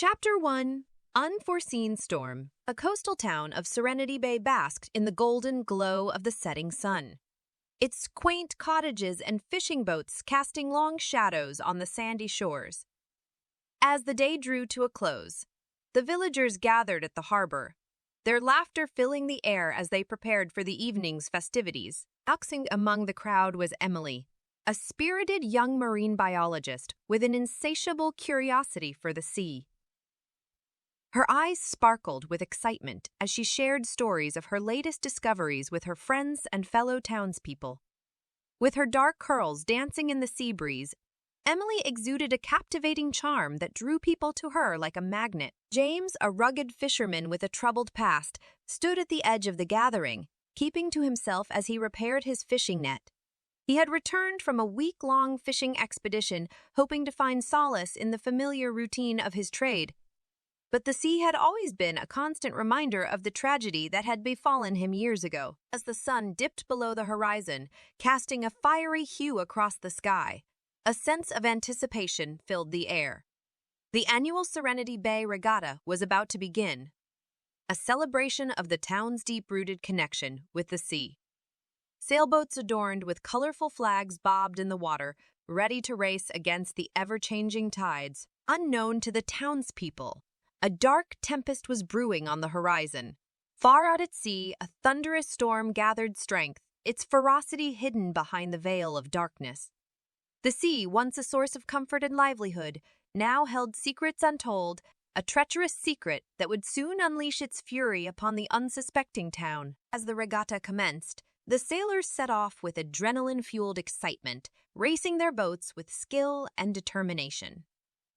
Chapter 1: Unforeseen Storm. A coastal town of Serenity Bay basked in the golden glow of the setting sun. Its quaint cottages and fishing boats casting long shadows on the sandy shores. As the day drew to a close, the villagers gathered at the harbor, their laughter filling the air as they prepared for the evening's festivities. Walking among the crowd was Emily, a spirited young marine biologist with an insatiable curiosity for the sea. Her eyes sparkled with excitement as she shared stories of her latest discoveries with her friends and fellow townspeople. With her dark curls dancing in the sea breeze, Emily exuded a captivating charm that drew people to her like a magnet. James, a rugged fisherman with a troubled past, stood at the edge of the gathering, keeping to himself as he repaired his fishing net. He had returned from a week-long fishing expedition, hoping to find solace in the familiar routine of his trade. But the sea had always been a constant reminder of the tragedy that had befallen him years ago. As the sun dipped below the horizon, casting a fiery hue across the sky, a sense of anticipation filled the air. The annual Serenity Bay Regatta was about to begin, a celebration of the town's deep-rooted connection with the sea. Sailboats adorned with colorful flags bobbed in the water, ready to race against the ever-changing tides. Unknown to the townspeople, a dark tempest was brewing on the horizon. Far out at sea, a thunderous storm gathered strength, its ferocity hidden behind the veil of darkness. The sea, once a source of comfort and livelihood, now held secrets untold, a treacherous secret that would soon unleash its fury upon the unsuspecting town. As the regatta commenced, the sailors set off with adrenaline-fueled excitement, racing their boats with skill and determination.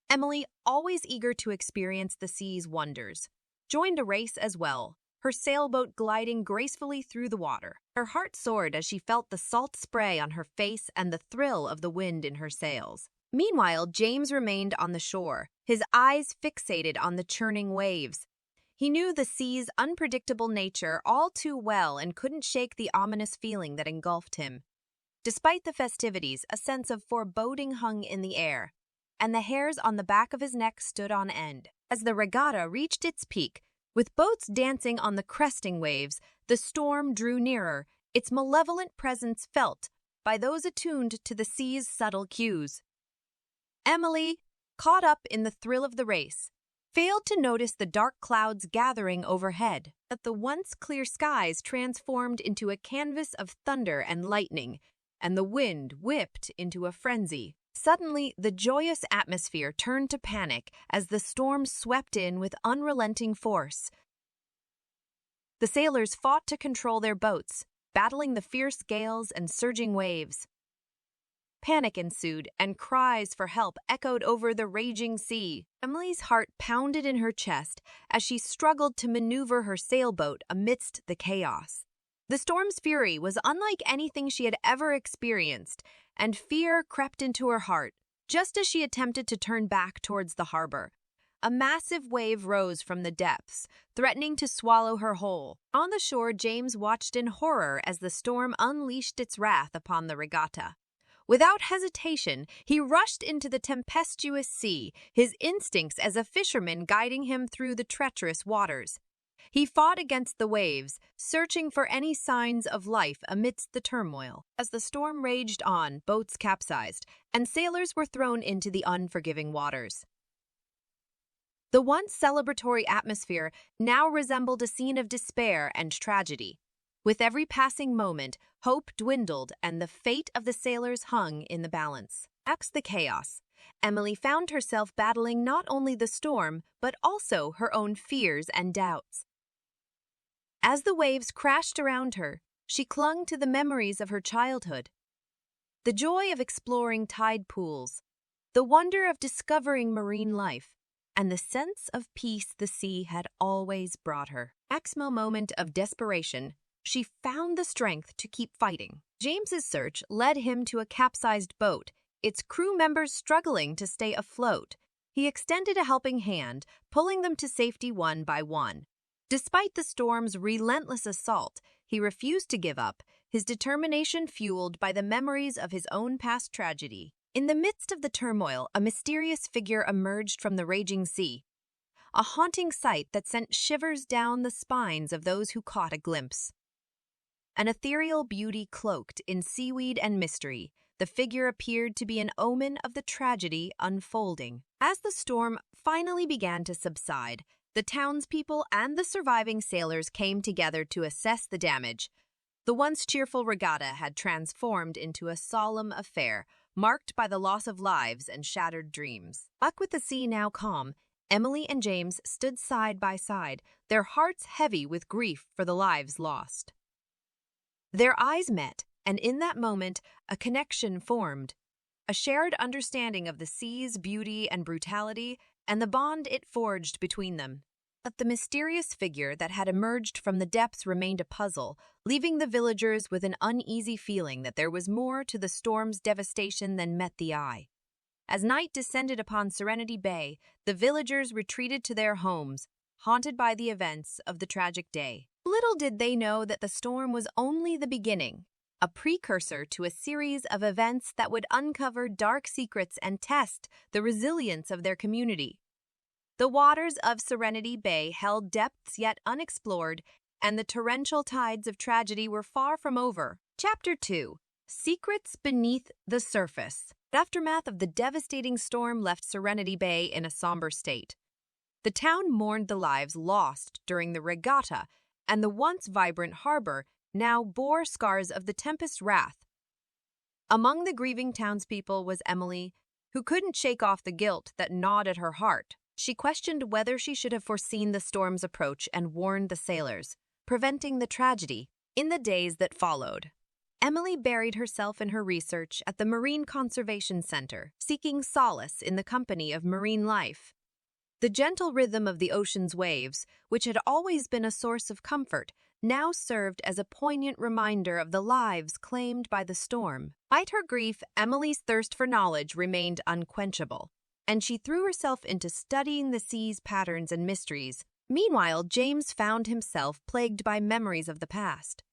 Emily, always eager to experience the sea's wonders, joined a race as well, her sailboat gliding gracefully through the water. Her heart soared as she felt the salt spray on her face and the thrill of the wind in her sails. Meanwhile, James remained on the shore, his eyes fixated on the churning waves. He knew the sea's unpredictable nature all too well and couldn't shake the ominous feeling that engulfed him. Despite the festivities, a sense of foreboding hung in the air, and the hairs on the back of his neck stood on end. As the regatta reached its peak, with boats dancing on the cresting waves, the storm drew nearer, its malevolent presence felt by those attuned to the sea's subtle cues. Emily, caught up in the thrill of the race, failed to notice the dark clouds gathering overhead, that the once clear skies transformed into a canvas of thunder and lightning, and the wind whipped into a frenzy. Suddenly, the joyous atmosphere turned to panic as the storm swept in with unrelenting force. The sailors fought to control their boats, battling the fierce gales and surging waves. Panic ensued, and cries for help echoed over the raging sea. Emily's heart pounded in her chest as she struggled to maneuver her sailboat amidst the chaos. The storm's fury was unlike anything she had ever experienced, and fear crept into her heart just as she attempted to turn back towards the harbor. A massive wave rose from the depths, threatening to swallow her whole. On the shore, James watched in horror as the storm unleashed its wrath upon the regatta. Without hesitation, he rushed into the tempestuous sea, his instincts as a fisherman guiding him through the treacherous waters. He fought against the waves, searching for any signs of life amidst the turmoil. As the storm raged on, boats capsized, and sailors were thrown into the unforgiving waters. The once celebratory atmosphere now resembled a scene of despair and tragedy. With every passing moment, hope dwindled and the fate of the sailors hung in the balance. Amidst the chaos, Emily found herself battling not only the storm, but also her own fears and doubts. As the waves crashed around her, she clung to the memories of her childhood. The joy of exploring tide pools, the wonder of discovering marine life, and the sense of peace the sea had always brought her. Maximum moment of desperation, she found the strength to keep fighting. James's search led him to a capsized boat, its crew members struggling to stay afloat. He extended a helping hand, pulling them to safety one by one. Despite the storm's relentless assault, he refused to give up, his determination fueled by the memories of his own past tragedy. In the midst of the turmoil, a mysterious figure emerged from the raging sea. a haunting sight that sent shivers down the spines of those who caught a glimpse. An ethereal beauty cloaked in seaweed and mystery, the figure appeared to be an omen of the tragedy unfolding. As the storm finally began to subside, the townspeople and the surviving sailors came together to assess the damage. The once cheerful regatta had transformed into a solemn affair, marked by the loss of lives and shattered dreams. Back with the sea now calm, Emily and James stood side by side, their hearts heavy with grief for the lives lost. Their eyes met, and in that moment, a connection formed, a shared understanding of the sea's beauty and brutality, and the bond it forged between them. But the mysterious figure that had emerged from the depths remained a puzzle, leaving the villagers with an uneasy feeling that there was more to the storm's devastation than met the eye. As night descended upon Serenity Bay, the villagers retreated to their homes, haunted by the events of the tragic day. Little did they know that the storm was only the beginning, a precursor to a series of events that would uncover dark secrets and test the resilience of their community. The waters of Serenity Bay held depths yet unexplored, and the torrential tides of tragedy were far from over. Chapter 2: Secrets Beneath the Surface. The aftermath of the devastating storm left Serenity Bay in a somber state. The town mourned the lives lost during the regatta, and the once vibrant harbor now bore scars of the tempest's wrath. Among the grieving townspeople was Emily, who couldn't shake off the guilt that gnawed at her heart. She questioned whether she should have foreseen the storm's approach and warned the sailors, preventing the tragedy. In the days that followed, Emily buried herself in her research at the Marine Conservation Center, seeking solace in the company of marine life. The gentle rhythm of the ocean's waves, which had always been a source of comfort, now served as a poignant reminder of the lives claimed by the storm. Despite her grief, Emily's thirst for knowledge remained unquenchable, and she threw herself into studying the sea's patterns and mysteries. Meanwhile, James found himself plagued by memories of the past.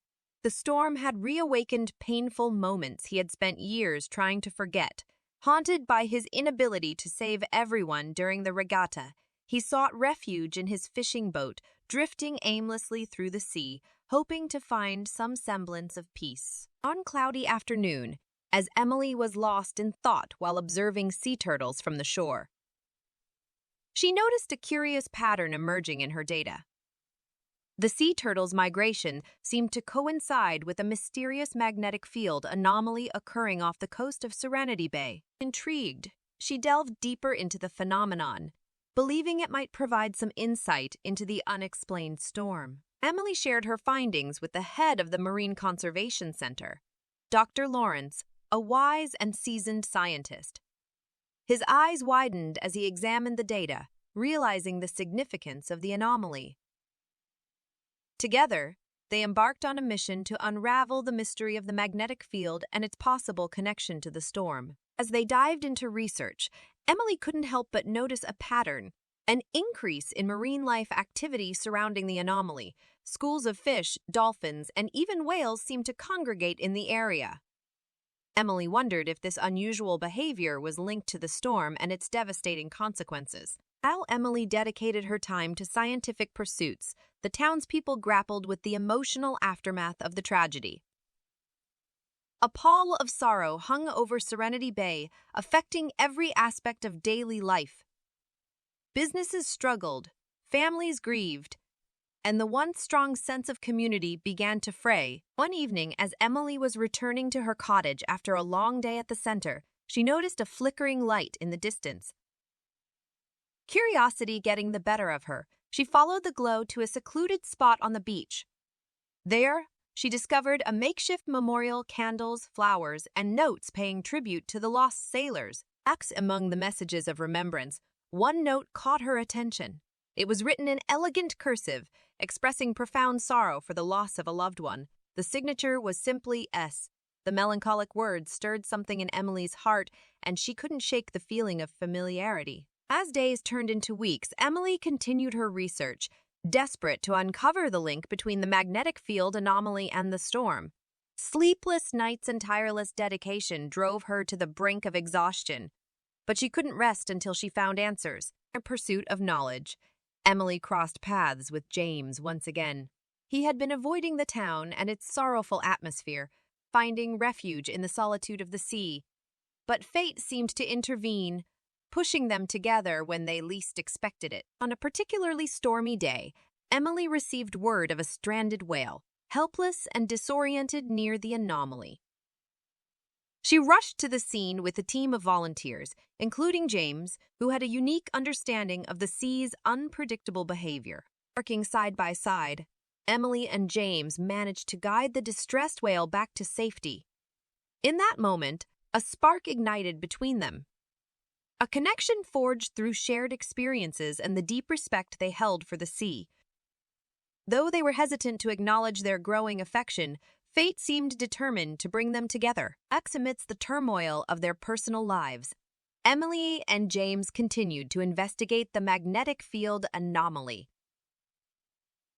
The storm had reawakened painful moments he had spent years trying to forget. Haunted by his inability to save everyone during the regatta, he sought refuge in his fishing boat, drifting aimlessly through the sea, hoping to find some semblance of peace. On cloudy afternoon, as Emily was lost in thought while observing sea turtles from the shore, she noticed a curious pattern emerging in her data. The sea turtles' migration seemed to coincide with a mysterious magnetic field anomaly occurring off the coast of Serenity Bay. Intrigued, she delved deeper into the phenomenon, believing it might provide some insight into the unexplained storm. Emily shared her findings with the head of the Marine Conservation Center, Dr. Lawrence, a wise and seasoned scientist. His eyes widened as he examined the data, realizing the significance of the anomaly. Together, they embarked on a mission to unravel the mystery of the magnetic field and its possible connection to the storm. As they dived into research, Emily couldn't help but notice a pattern, an increase in marine life activity surrounding the anomaly. Schools of fish, dolphins, and even whales seemed to congregate in the area. Emily wondered if this unusual behavior was linked to the storm and its devastating consequences. While Emily dedicated her time to scientific pursuits, the townspeople grappled with the emotional aftermath of the tragedy. A pall of sorrow hung over Serenity Bay, affecting every aspect of daily life. Businesses struggled, families grieved, and the once strong sense of community began to fray. One evening, as Emily was returning to her cottage after a long day at the center, she noticed a flickering light in the distance. Curiosity getting the better of her, she followed the glow to a secluded spot on the beach. There, she discovered a makeshift memorial, candles, flowers, and notes paying tribute to the lost sailors. Among the messages of remembrance, one note caught her attention. It was written in elegant cursive, expressing profound sorrow for the loss of a loved one. The signature was simply S. The melancholic words stirred something in Emily's heart, and she couldn't shake the feeling of familiarity. As days turned into weeks, Emily continued her research, desperate to uncover the link between the magnetic field anomaly and the storm. Sleepless nights and tireless dedication drove her to the brink of exhaustion, but she couldn't rest until she found answers. In pursuit of knowledge, Emily crossed paths with James once again. He had been avoiding the town and its sorrowful atmosphere, finding refuge in the solitude of the sea. But fate seemed to intervene, pushing them together when they least expected it. On a particularly stormy day, Emily received word of a stranded whale, helpless and disoriented near the anomaly. She rushed to the scene with a team of volunteers, including James, who had a unique understanding of the sea's unpredictable behavior. Working side by side, Emily and James managed to guide the distressed whale back to safety. In that moment, a spark ignited between them. A connection forged through shared experiences and the deep respect they held for the sea. Though they were hesitant to acknowledge their growing affection, fate seemed determined to bring them together. Amidst the turmoil of their personal lives, Emily and James continued to investigate the magnetic field anomaly.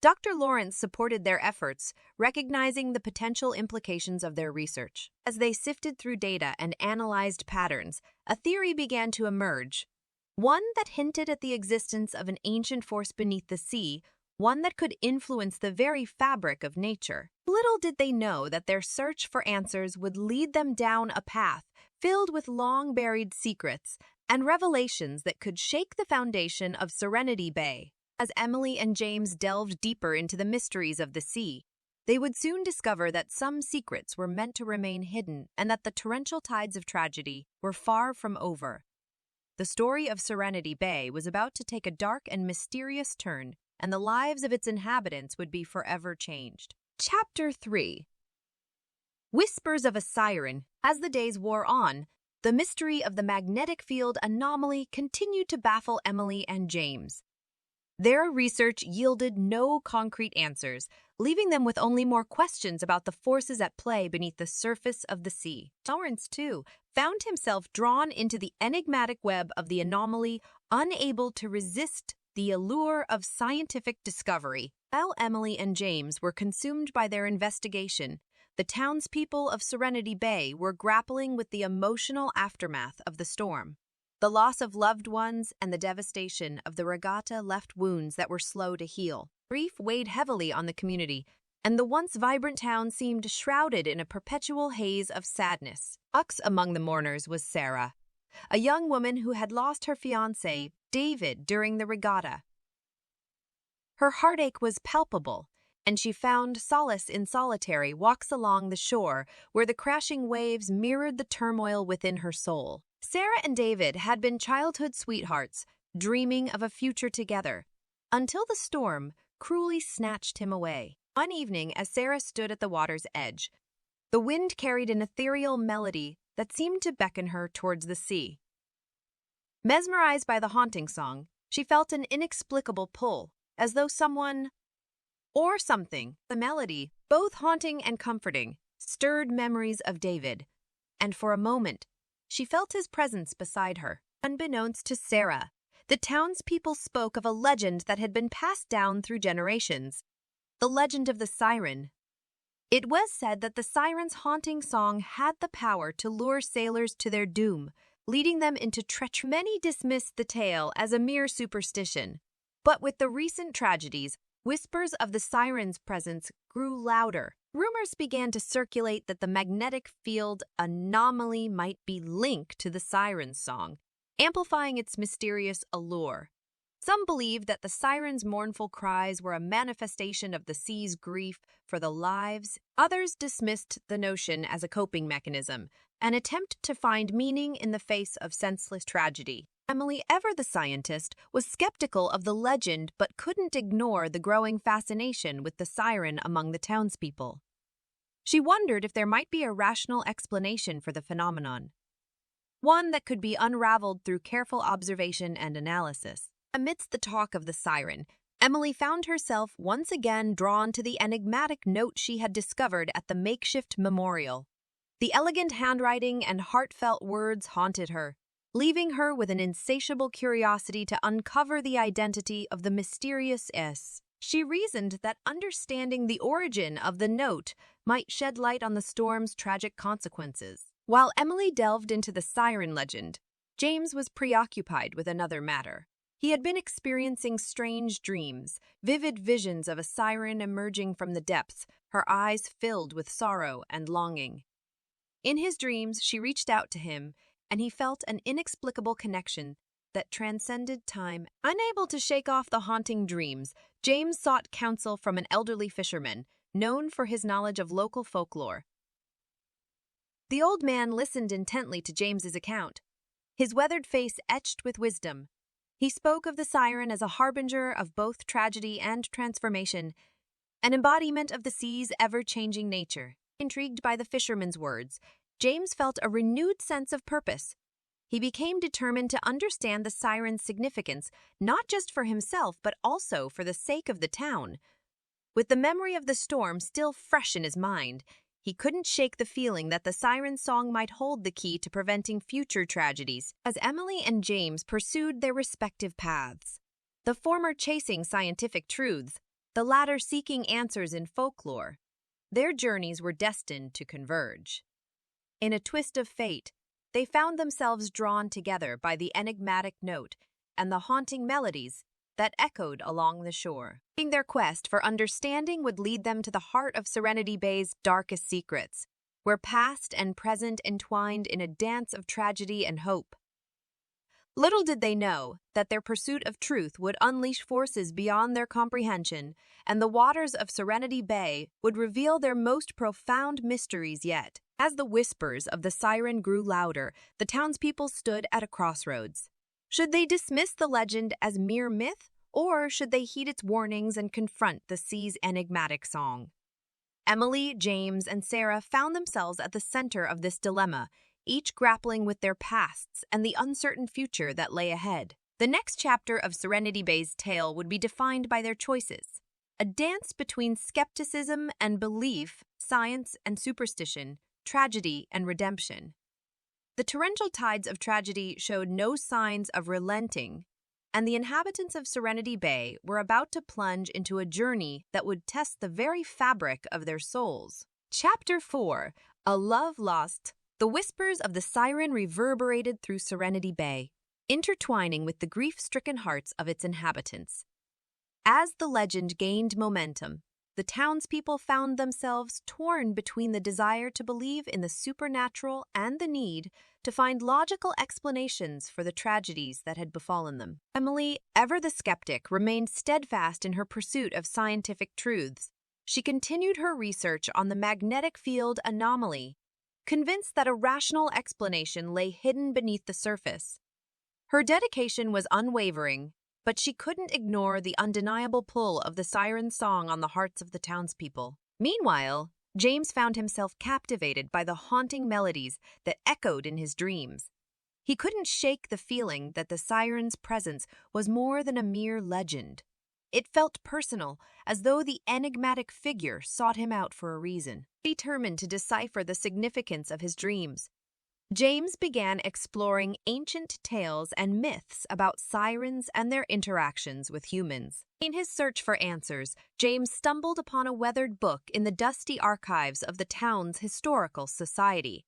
Dr. Lawrence supported their efforts, recognizing the potential implications of their research. As they sifted through data and analyzed patterns, a theory began to emerge, one that hinted at the existence of an ancient force beneath the sea, one that could influence the very fabric of nature. Little did they know that their search for answers would lead them down a path filled with long-buried secrets and revelations that could shake the foundation of Serenity Bay. As Emily and James delved deeper into the mysteries of the sea, they would soon discover that some secrets were meant to remain hidden and that the torrential tides of tragedy were far from over. The story of Serenity Bay was about to take a dark and mysterious turn, and the lives of its inhabitants would be forever changed. Chapter 3. Whispers of a Siren. As the days wore on, the mystery of the magnetic field anomaly continued to baffle Emily and James. Their research yielded no concrete answers, leaving them with only more questions about the forces at play beneath the surface of the sea. Lawrence, too, found himself drawn into the enigmatic web of the anomaly, unable to resist the allure of scientific discovery. While Emily and James were consumed by their investigation, the townspeople of Serenity Bay were grappling with the emotional aftermath of the storm. The loss of loved ones and the devastation of the regatta left wounds that were slow to heal. Grief weighed heavily on the community, and the once vibrant town seemed shrouded in a perpetual haze of sadness. Among the mourners was Sarah, a young woman who had lost her fiancé, David, during the regatta. Her heartache was palpable, and she found solace in solitary walks along the shore where the crashing waves mirrored the turmoil within her soul. Sarah and David had been childhood sweethearts, dreaming of a future together, until the storm cruelly snatched him away. One evening, as Sarah stood at the water's edge, the wind carried an ethereal melody that seemed to beckon her towards the sea. Mesmerized by the haunting song, she felt an inexplicable pull, as though someone or something, the melody, both haunting and comforting, stirred memories of David, and for a moment, she felt his presence beside her. Unbeknownst to Sarah, the townspeople spoke of a legend that had been passed down through generations, the legend of the Siren. It was said that the Siren's haunting song had the power to lure sailors to their doom, leading them into treachery. Many dismissed the tale as a mere superstition, but with the recent tragedies, whispers of the Siren's presence grew louder. Rumors began to circulate that the magnetic field anomaly might be linked to the Siren's song, amplifying its mysterious allure. Some believed that the Siren's mournful cries were a manifestation of the sea's grief for the lives. Others dismissed the notion as a coping mechanism, an attempt to find meaning in the face of senseless tragedy. Emily, ever the scientist, was skeptical of the legend but couldn't ignore the growing fascination with the Siren among the townspeople. She wondered if there might be a rational explanation for the phenomenon, one that could be unraveled through careful observation and analysis. Amidst the talk of the Siren, Emily found herself once again drawn to the enigmatic note she had discovered at the makeshift memorial. The elegant handwriting and heartfelt words haunted her, leaving her with an insatiable curiosity to uncover the identity of the mysterious S. She reasoned that understanding the origin of the note might shed light on the storm's tragic consequences. While Emily delved into the Siren legend, James was preoccupied with another matter. He had been experiencing strange dreams, vivid visions of a siren emerging from the depths, her eyes filled with sorrow and longing. In his dreams, she reached out to him, and he felt an inexplicable connection that transcended time. Unable to shake off the haunting dreams, James sought counsel from an elderly fisherman, known for his knowledge of local folklore. The old man listened intently to James's account, his weathered face etched with wisdom. He spoke of the siren as a harbinger of both tragedy and transformation, an embodiment of the sea's ever-changing nature. Intrigued by the fisherman's words, James felt a renewed sense of purpose. He became determined to understand the siren's significance, not just for himself, but also for the sake of the town. With the memory of the storm still fresh in his mind, he couldn't shake the feeling that the siren's song might hold the key to preventing future tragedies. As Emily and James pursued their respective paths, the former chasing scientific truths, the latter seeking answers in folklore, their journeys were destined to converge. In a twist of fate, they found themselves drawn together by the enigmatic note and the haunting melodies that echoed along the shore. Their quest for understanding would lead them to the heart of Serenity Bay's darkest secrets, where past and present entwined in a dance of tragedy and hope. Little did they know that their pursuit of truth would unleash forces beyond their comprehension, and the waters of Serenity Bay would reveal their most profound mysteries yet. As the whispers of the siren grew louder, the townspeople stood at a crossroads. Should they dismiss the legend as mere myth, or should they heed its warnings and confront the sea's enigmatic song? Emily, James, and Sarah found themselves at the center of this dilemma, each grappling with their pasts and the uncertain future that lay ahead. The next chapter of Serenity Bay's tale would be defined by their choices, a dance between skepticism and belief, science and superstition, tragedy and redemption. The torrential tides of tragedy showed no signs of relenting, and the inhabitants of Serenity Bay were about to plunge into a journey that would test the very fabric of their souls. Chapter 4: A Love Lost. The whispers of the siren reverberated through Serenity Bay, intertwining with the grief-stricken hearts of its inhabitants. As the legend gained momentum, the townspeople found themselves torn between the desire to believe in the supernatural and the need to find logical explanations for the tragedies that had befallen them. Emily, ever the skeptic, remained steadfast in her pursuit of scientific truths. She continued her research on the magnetic field anomaly, convinced that a rational explanation lay hidden beneath the surface. Her dedication was unwavering, but she couldn't ignore the undeniable pull of the siren song on the hearts of the townspeople. Meanwhile, James found himself captivated by the haunting melodies that echoed in his dreams. He couldn't shake the feeling that the siren's presence was more than a mere legend. It felt personal, as though the enigmatic figure sought him out for a reason. Determined to decipher the significance of his dreams, James began exploring ancient tales and myths about sirens and their interactions with humans. In his search for answers, James stumbled upon a weathered book in the dusty archives of the town's historical society.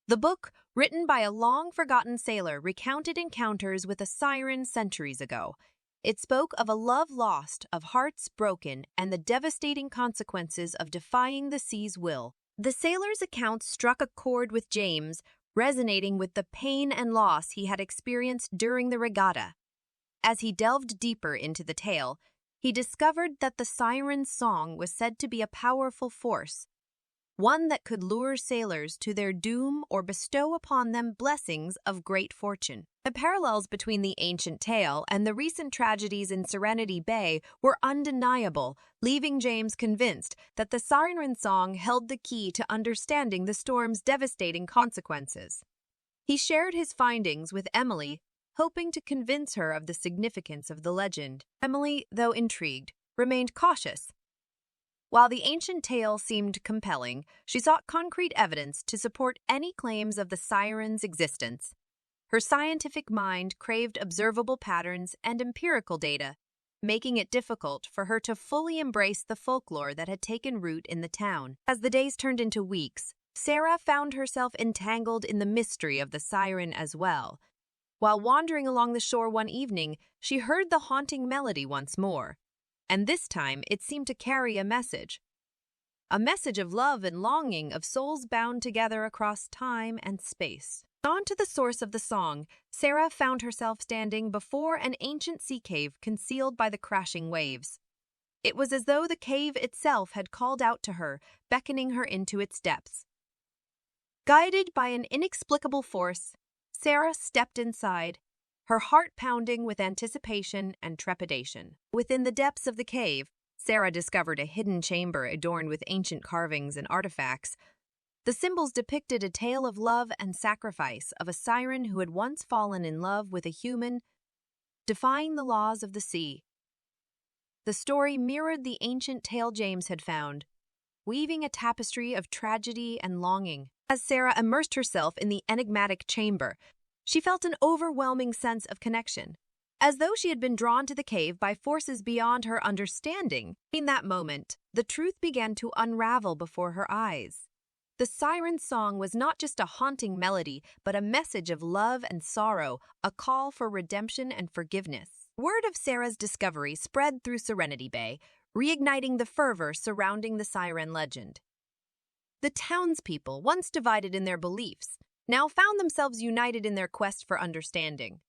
The book, written by a long-forgotten sailor, recounted encounters with a siren centuries ago. It spoke of a love lost, of hearts broken, and the devastating consequences of defying the sea's will. The sailor's account struck a chord with James, resonating with the pain and loss he had experienced during the regatta. As he delved deeper into the tale, he discovered that the siren's song was said to be a powerful force, one that could lure sailors to their doom or bestow upon them blessings of great fortune. The parallels between the ancient tale and the recent tragedies in Serenity Bay were undeniable, leaving James convinced that the siren song held the key to understanding the storm's devastating consequences. He shared his findings with Emily, hoping to convince her of the significance of the legend. Emily, though intrigued, remained cautious. While the ancient tale seemed compelling, she sought concrete evidence to support any claims of the siren's existence. Her scientific mind craved observable patterns and empirical data, making it difficult for her to fully embrace the folklore that had taken root in the town. As the days turned into weeks, Sarah found herself entangled in the mystery of the siren as well. While wandering along the shore one evening, she heard the haunting melody once more, and this time it seemed to carry a message of love and longing of souls bound together across time and space. On to the source of the song, Sarah found herself standing before an ancient sea cave concealed by the crashing waves. It was as though the cave itself had called out to her, beckoning her into its depths. Guided by an inexplicable force, Sarah stepped inside, her heart pounding with anticipation and trepidation. Within the depths of the cave, Sarah discovered a hidden chamber adorned with ancient carvings and artifacts. The symbols depicted a tale of love and sacrifice of a siren who had once fallen in love with a human, defying the laws of the sea. The story mirrored the ancient tale James had found, weaving a tapestry of tragedy and longing. As Sarah immersed herself in the enigmatic chamber, she felt an overwhelming sense of connection, as though she had been drawn to the cave by forces beyond her understanding. In that moment, the truth began to unravel before her eyes. The siren's song was not just a haunting melody, but a message of love and sorrow, a call for redemption and forgiveness. Word of Sarah's discovery spread through Serenity Bay, reigniting the fervor surrounding the siren legend. The townspeople, once divided in their beliefs, now found themselves united in their quest for understanding.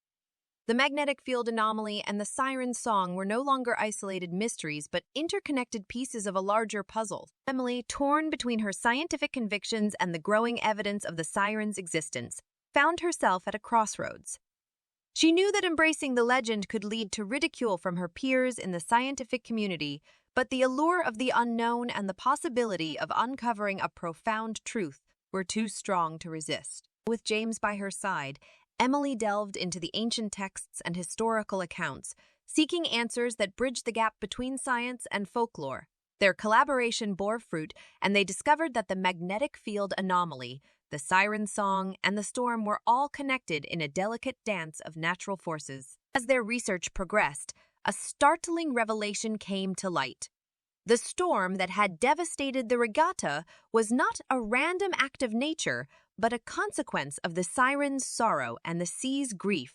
The magnetic field anomaly and the siren's song were no longer isolated mysteries but interconnected pieces of a larger puzzle. Emily, torn between her scientific convictions and the growing evidence of the siren's existence, found herself at a crossroads. She knew that embracing the legend could lead to ridicule from her peers in the scientific community, but the allure of the unknown and the possibility of uncovering a profound truth were too strong to resist. With James by her side, Emily delved into the ancient texts and historical accounts, seeking answers that bridged the gap between science and folklore. Their collaboration bore fruit, and they discovered that the magnetic field anomaly, the siren song, and the storm were all connected in a delicate dance of natural forces. As their research progressed, a startling revelation came to light. The storm that had devastated the regatta was not a random act of nature, but a consequence of the siren's sorrow and the sea's grief.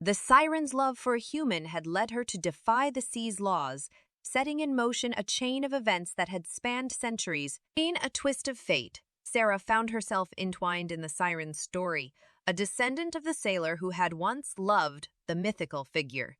The siren's love for a human had led her to defy the sea's laws, setting in motion a chain of events that had spanned centuries. In a twist of fate, Sarah found herself entwined in the siren's story, a descendant of the sailor who had once loved the mythical figure.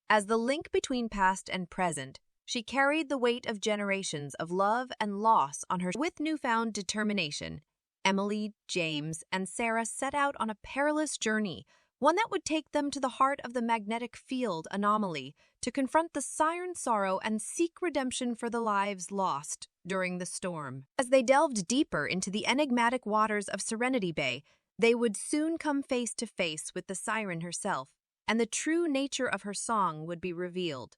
As the link between past and present, she carried the weight of generations of love and loss on her. With newfound determination, Emily, James, and Sarah set out on a perilous journey, one that would take them to the heart of the magnetic field anomaly, to confront the siren's sorrow and seek redemption for the lives lost during the storm. As they delved deeper into the enigmatic waters of Serenity Bay, they would soon come face to face with the siren herself, and the true nature of her song would be revealed.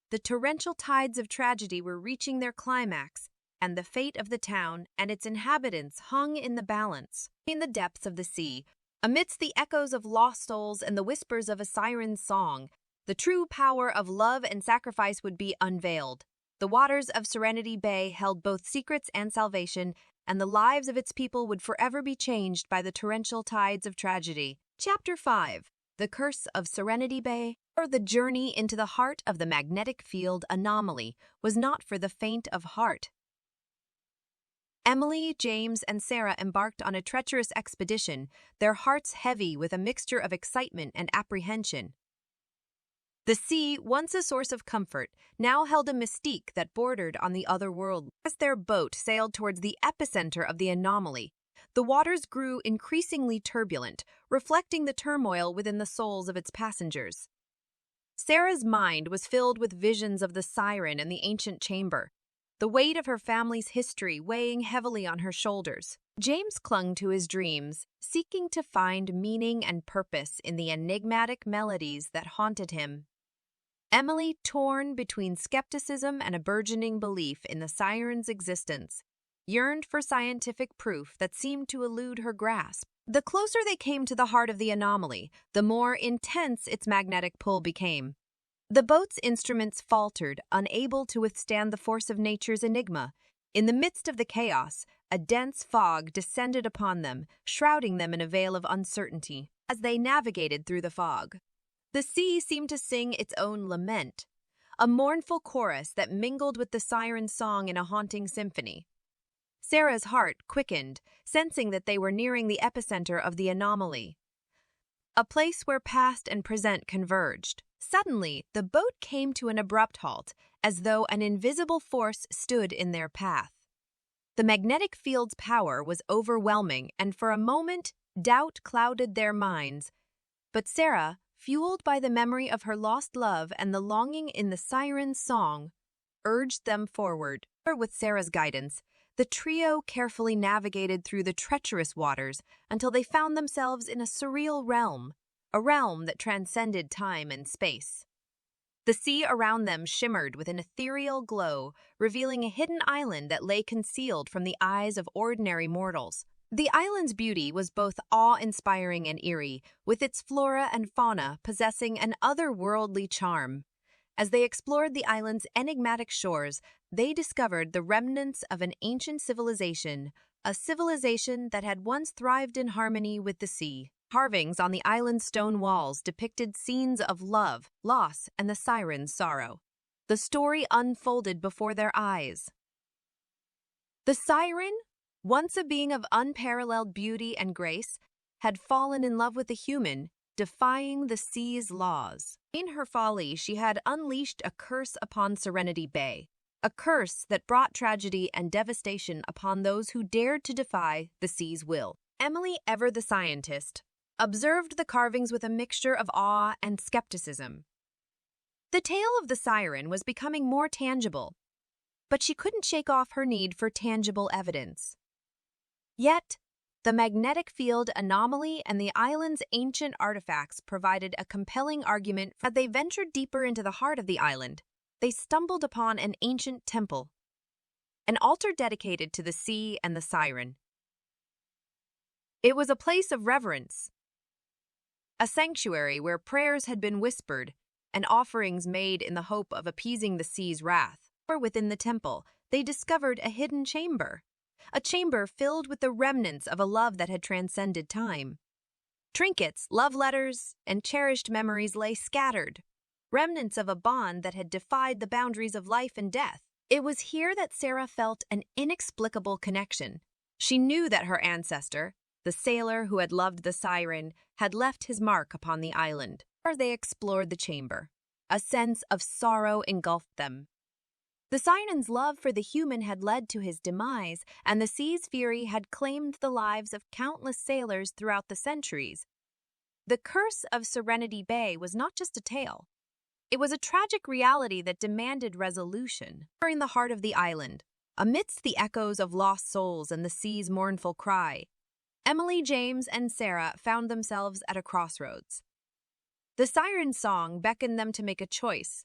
The torrential tides of tragedy were reaching their climax, and the fate of the town and its inhabitants hung in the balance. In the depths of the sea, amidst the echoes of lost souls and the whispers of a siren's song, the true power of love and sacrifice would be unveiled. The waters of Serenity Bay held both secrets and salvation, and the lives of its people would forever be changed by the torrential tides of tragedy. Chapter 5. The Curse of Serenity Bay, or the journey into the heart of the magnetic field anomaly, was not for the faint of heart. Emily, James, and Sarah embarked on a treacherous expedition, their hearts heavy with a mixture of excitement and apprehension. The sea, once a source of comfort, now held a mystique that bordered on the other world. As their boat sailed towards the epicenter of the anomaly, the waters grew increasingly turbulent, reflecting the turmoil within the souls of its passengers. Sarah's mind was filled with visions of the siren and the ancient chamber, the weight of her family's history weighing heavily on her shoulders. James clung to his dreams, seeking to find meaning and purpose in the enigmatic melodies that haunted him. Emily, torn between skepticism and a burgeoning belief in the siren's existence, yearned for scientific proof that seemed to elude her grasp. The closer they came to the heart of the anomaly, the more intense its magnetic pull became. The boat's instruments faltered, unable to withstand the force of nature's enigma, In the midst of the chaos, a dense fog descended upon them, shrouding them in a veil of uncertainty. As they navigated through the fog, the sea seemed to sing its own lament, a mournful chorus that mingled with the siren's song in a haunting symphony. Sarah's heart quickened, sensing that they were nearing the epicenter of the anomaly, a place where past and present converged. Suddenly, the boat came to an abrupt halt, as though an invisible force stood in their path. The magnetic field's power was overwhelming, and for a moment, doubt clouded their minds. But Sarah, fueled by the memory of her lost love and the longing in the siren's song, urged them forward. With Sarah's guidance, the trio carefully navigated through the treacherous waters until they found themselves in a surreal realm, a realm that transcended time and space. The sea around them shimmered with an ethereal glow, revealing a hidden island that lay concealed from the eyes of ordinary mortals. The island's beauty was both awe-inspiring and eerie, with its flora and fauna possessing an otherworldly charm. As they explored the island's enigmatic shores, they discovered the remnants of an ancient civilization, a civilization that had once thrived in harmony with the sea. Carvings on the island's stone walls depicted scenes of love, loss, and the siren's sorrow. The story unfolded before their eyes. The siren, once a being of unparalleled beauty and grace, had fallen in love with a human, defying the sea's laws. In her folly, she had unleashed a curse upon Serenity Bay, a curse that brought tragedy and devastation upon those who dared to defy the sea's will. Emily, ever the scientist, observed the carvings with a mixture of awe and skepticism. The tale of the siren was becoming more tangible, but she couldn't shake off her need for tangible evidence. Yet, the magnetic field anomaly and the island's ancient artifacts provided a compelling argument. As they ventured deeper into the heart of the island, they stumbled upon an ancient temple, an altar dedicated to the sea and the siren. It was a place of reverence, a sanctuary where prayers had been whispered and offerings made in the hope of appeasing the sea's wrath. Or within the temple, they discovered a hidden chamber, a chamber filled with the remnants of a love that had transcended time. Trinkets, love letters, and cherished memories lay scattered, remnants of a bond that had defied the boundaries of life and death. It was here that Sarah felt an inexplicable connection. She knew that her ancestor, the sailor who had loved the siren, had left his mark upon the island. As they explored the chamber, a sense of sorrow engulfed them. The siren's love for the human had led to his demise, and the sea's fury had claimed the lives of countless sailors throughout the centuries. The curse of Serenity Bay was not just a tale. It was a tragic reality that demanded resolution. In the heart of the island, amidst the echoes of lost souls and the sea's mournful cry, Emily, James, and Sarah found themselves at a crossroads. The siren's song beckoned them to make a choice,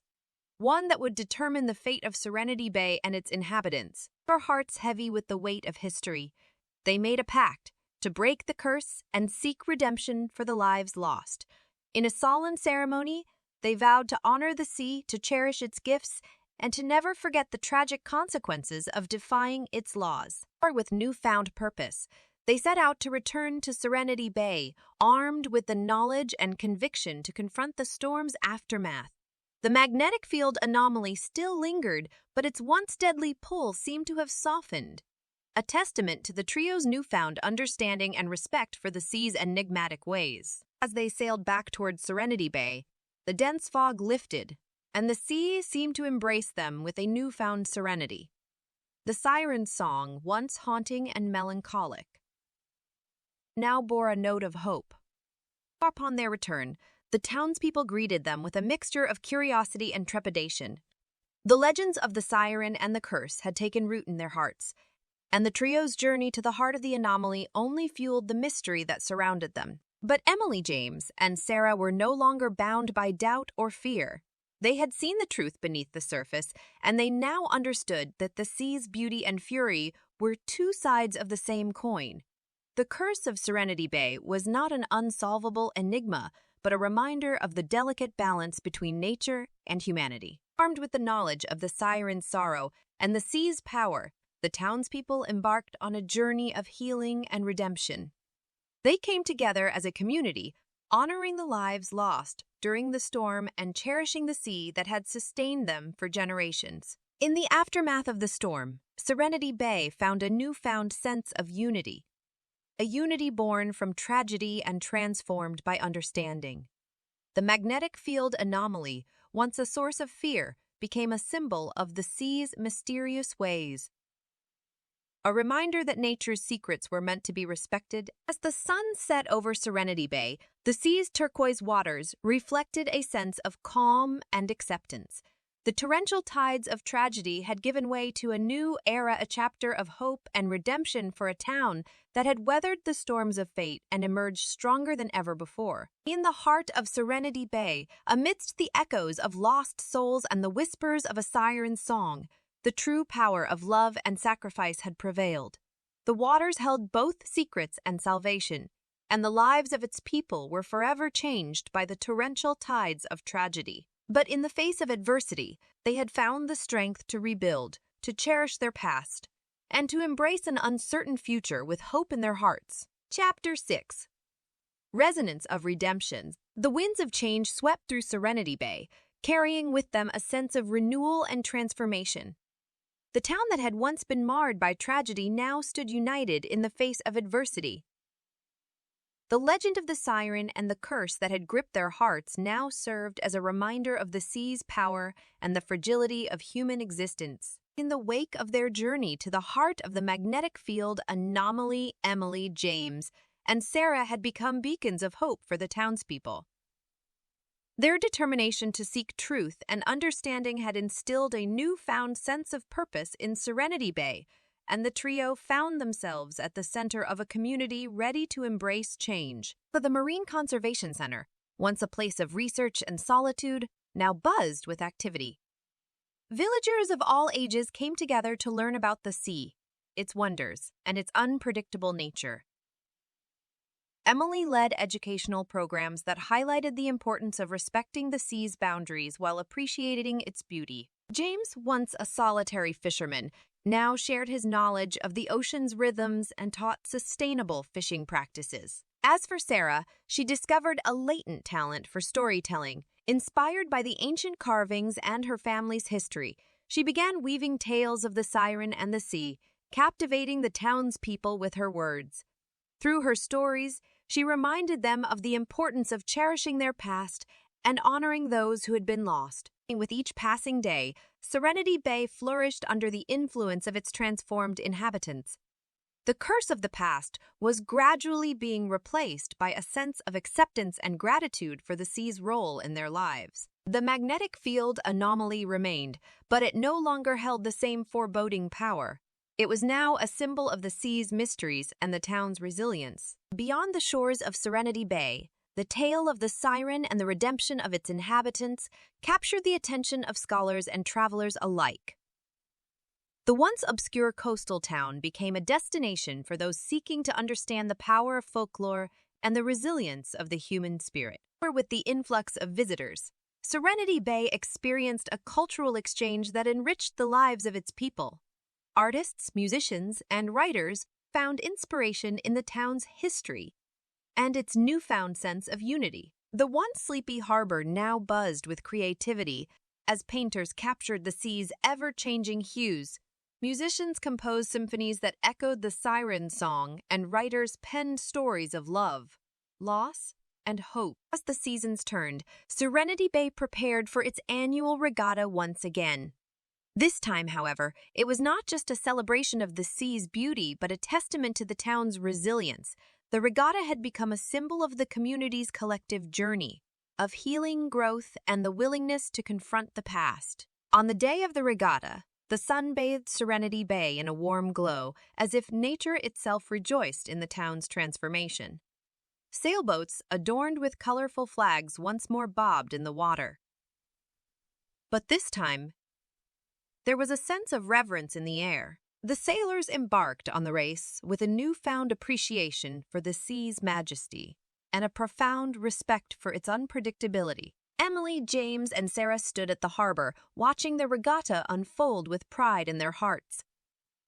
one that would determine the fate of Serenity Bay and its inhabitants. Their hearts heavy with the weight of history, they made a pact to break the curse and seek redemption for the lives lost. In a solemn ceremony, they vowed to honor the sea, to cherish its gifts, and to never forget the tragic consequences of defying its laws. With newfound purpose, they set out to return to Serenity Bay, armed with the knowledge and conviction to confront the storm's aftermath. The magnetic field anomaly still lingered, but its once deadly pull seemed to have softened, a testament to the trio's newfound understanding and respect for the sea's enigmatic ways. As they sailed back towards Serenity Bay, the dense fog lifted, and the sea seemed to embrace them with a newfound serenity. The siren's song, once haunting and melancholic, now bore a note of hope. Upon their return, the townspeople greeted them with a mixture of curiosity and trepidation. The legends of the siren and the curse had taken root in their hearts, and the trio's journey to the heart of the anomaly only fueled the mystery that surrounded them. But Emily, James, and Sarah were no longer bound by doubt or fear. They had seen the truth beneath the surface, and they now understood that the sea's beauty and fury were two sides of the same coin. The curse of Serenity Bay was not an unsolvable enigma, but a reminder of the delicate balance between nature and humanity. Armed with the knowledge of the siren's sorrow and the sea's power, the townspeople embarked on a journey of healing and redemption. They came together as a community, honoring the lives lost during the storm and cherishing the sea that had sustained them for generations. In the aftermath of the storm, Serenity Bay found a newfound sense of unity, a unity born from tragedy and transformed by understanding. The magnetic field anomaly, once a source of fear, became a symbol of the sea's mysterious ways, a reminder that nature's secrets were meant to be respected. As the sun set over Serenity Bay, the sea's turquoise waters reflected a sense of calm and acceptance. The torrential tides of tragedy had given way to a new era, a chapter of hope and redemption for a town that had weathered the storms of fate and emerged stronger than ever before. In the heart of Serenity Bay, amidst the echoes of lost souls and the whispers of a siren's song, the true power of love and sacrifice had prevailed. The waters held both secrets and salvation, and the lives of its people were forever changed by the torrential tides of tragedy. But in the face of adversity, they had found the strength to rebuild, to cherish their past, and to embrace an uncertain future with hope in their hearts. Chapter 6. Resonance of Redemption. The winds of change swept through Serenity Bay, carrying with them a sense of renewal and transformation. The town that had once been marred by tragedy now stood united in the face of adversity. The legend of the siren and the curse that had gripped their hearts now served as a reminder of the sea's power and the fragility of human existence. In the wake of their journey to the heart of the magnetic field, anomaly, Emily, James, and Sarah had become beacons of hope for the townspeople. Their determination to seek truth and understanding had instilled a newfound sense of purpose in Serenity Bay, and the trio found themselves at the center of a community ready to embrace change. For the Marine Conservation Center, once a place of research and solitude, now buzzed with activity. Villagers of all ages came together to learn about the sea, its wonders, and its unpredictable nature. Emily led educational programs that highlighted the importance of respecting the sea's boundaries while appreciating its beauty. James, once a solitary fisherman, now shared his knowledge of the ocean's rhythms and taught sustainable fishing practices. As for Sarah, she discovered a latent talent for storytelling. Inspired by the ancient carvings and her family's history, she began weaving tales of the siren and the sea, captivating the townspeople with her words. Through her stories, she reminded them of the importance of cherishing their past and honoring those who had been lost. With each passing day, Serenity Bay flourished under the influence of its transformed inhabitants. The curse of the past was gradually being replaced by a sense of acceptance and gratitude for the sea's role in their lives. The magnetic field anomaly remained, but it no longer held the same foreboding power. It was now a symbol of the sea's mysteries and the town's resilience. Beyond the shores of Serenity Bay, the tale of the siren and the redemption of its inhabitants captured the attention of scholars and travelers alike. The once obscure coastal town became a destination for those seeking to understand the power of folklore and the resilience of the human spirit. With the influx of visitors, Serenity Bay experienced a cultural exchange that enriched the lives of its people. Artists, musicians, and writers found inspiration in the town's history and its newfound sense of unity. The once sleepy harbor now buzzed with creativity as painters captured the sea's ever-changing hues. Musicians composed symphonies that echoed the siren song, and writers penned stories of love, loss, and hope. As the seasons turned, Serenity Bay prepared for its annual regatta once again. This time, however, it was not just a celebration of the sea's beauty, but a testament to the town's resilience. The regatta had become a symbol of the community's collective journey, of healing, growth, and the willingness to confront the past. On the day of the regatta, the sun bathed Serenity Bay in a warm glow, as if nature itself rejoiced in the town's transformation. Sailboats, adorned with colorful flags, once more bobbed in the water. But this time, there was a sense of reverence in the air. The sailors embarked on the race with a newfound appreciation for the sea's majesty and a profound respect for its unpredictability. Emily, James, and Sarah stood at the harbor, watching the regatta unfold with pride in their hearts.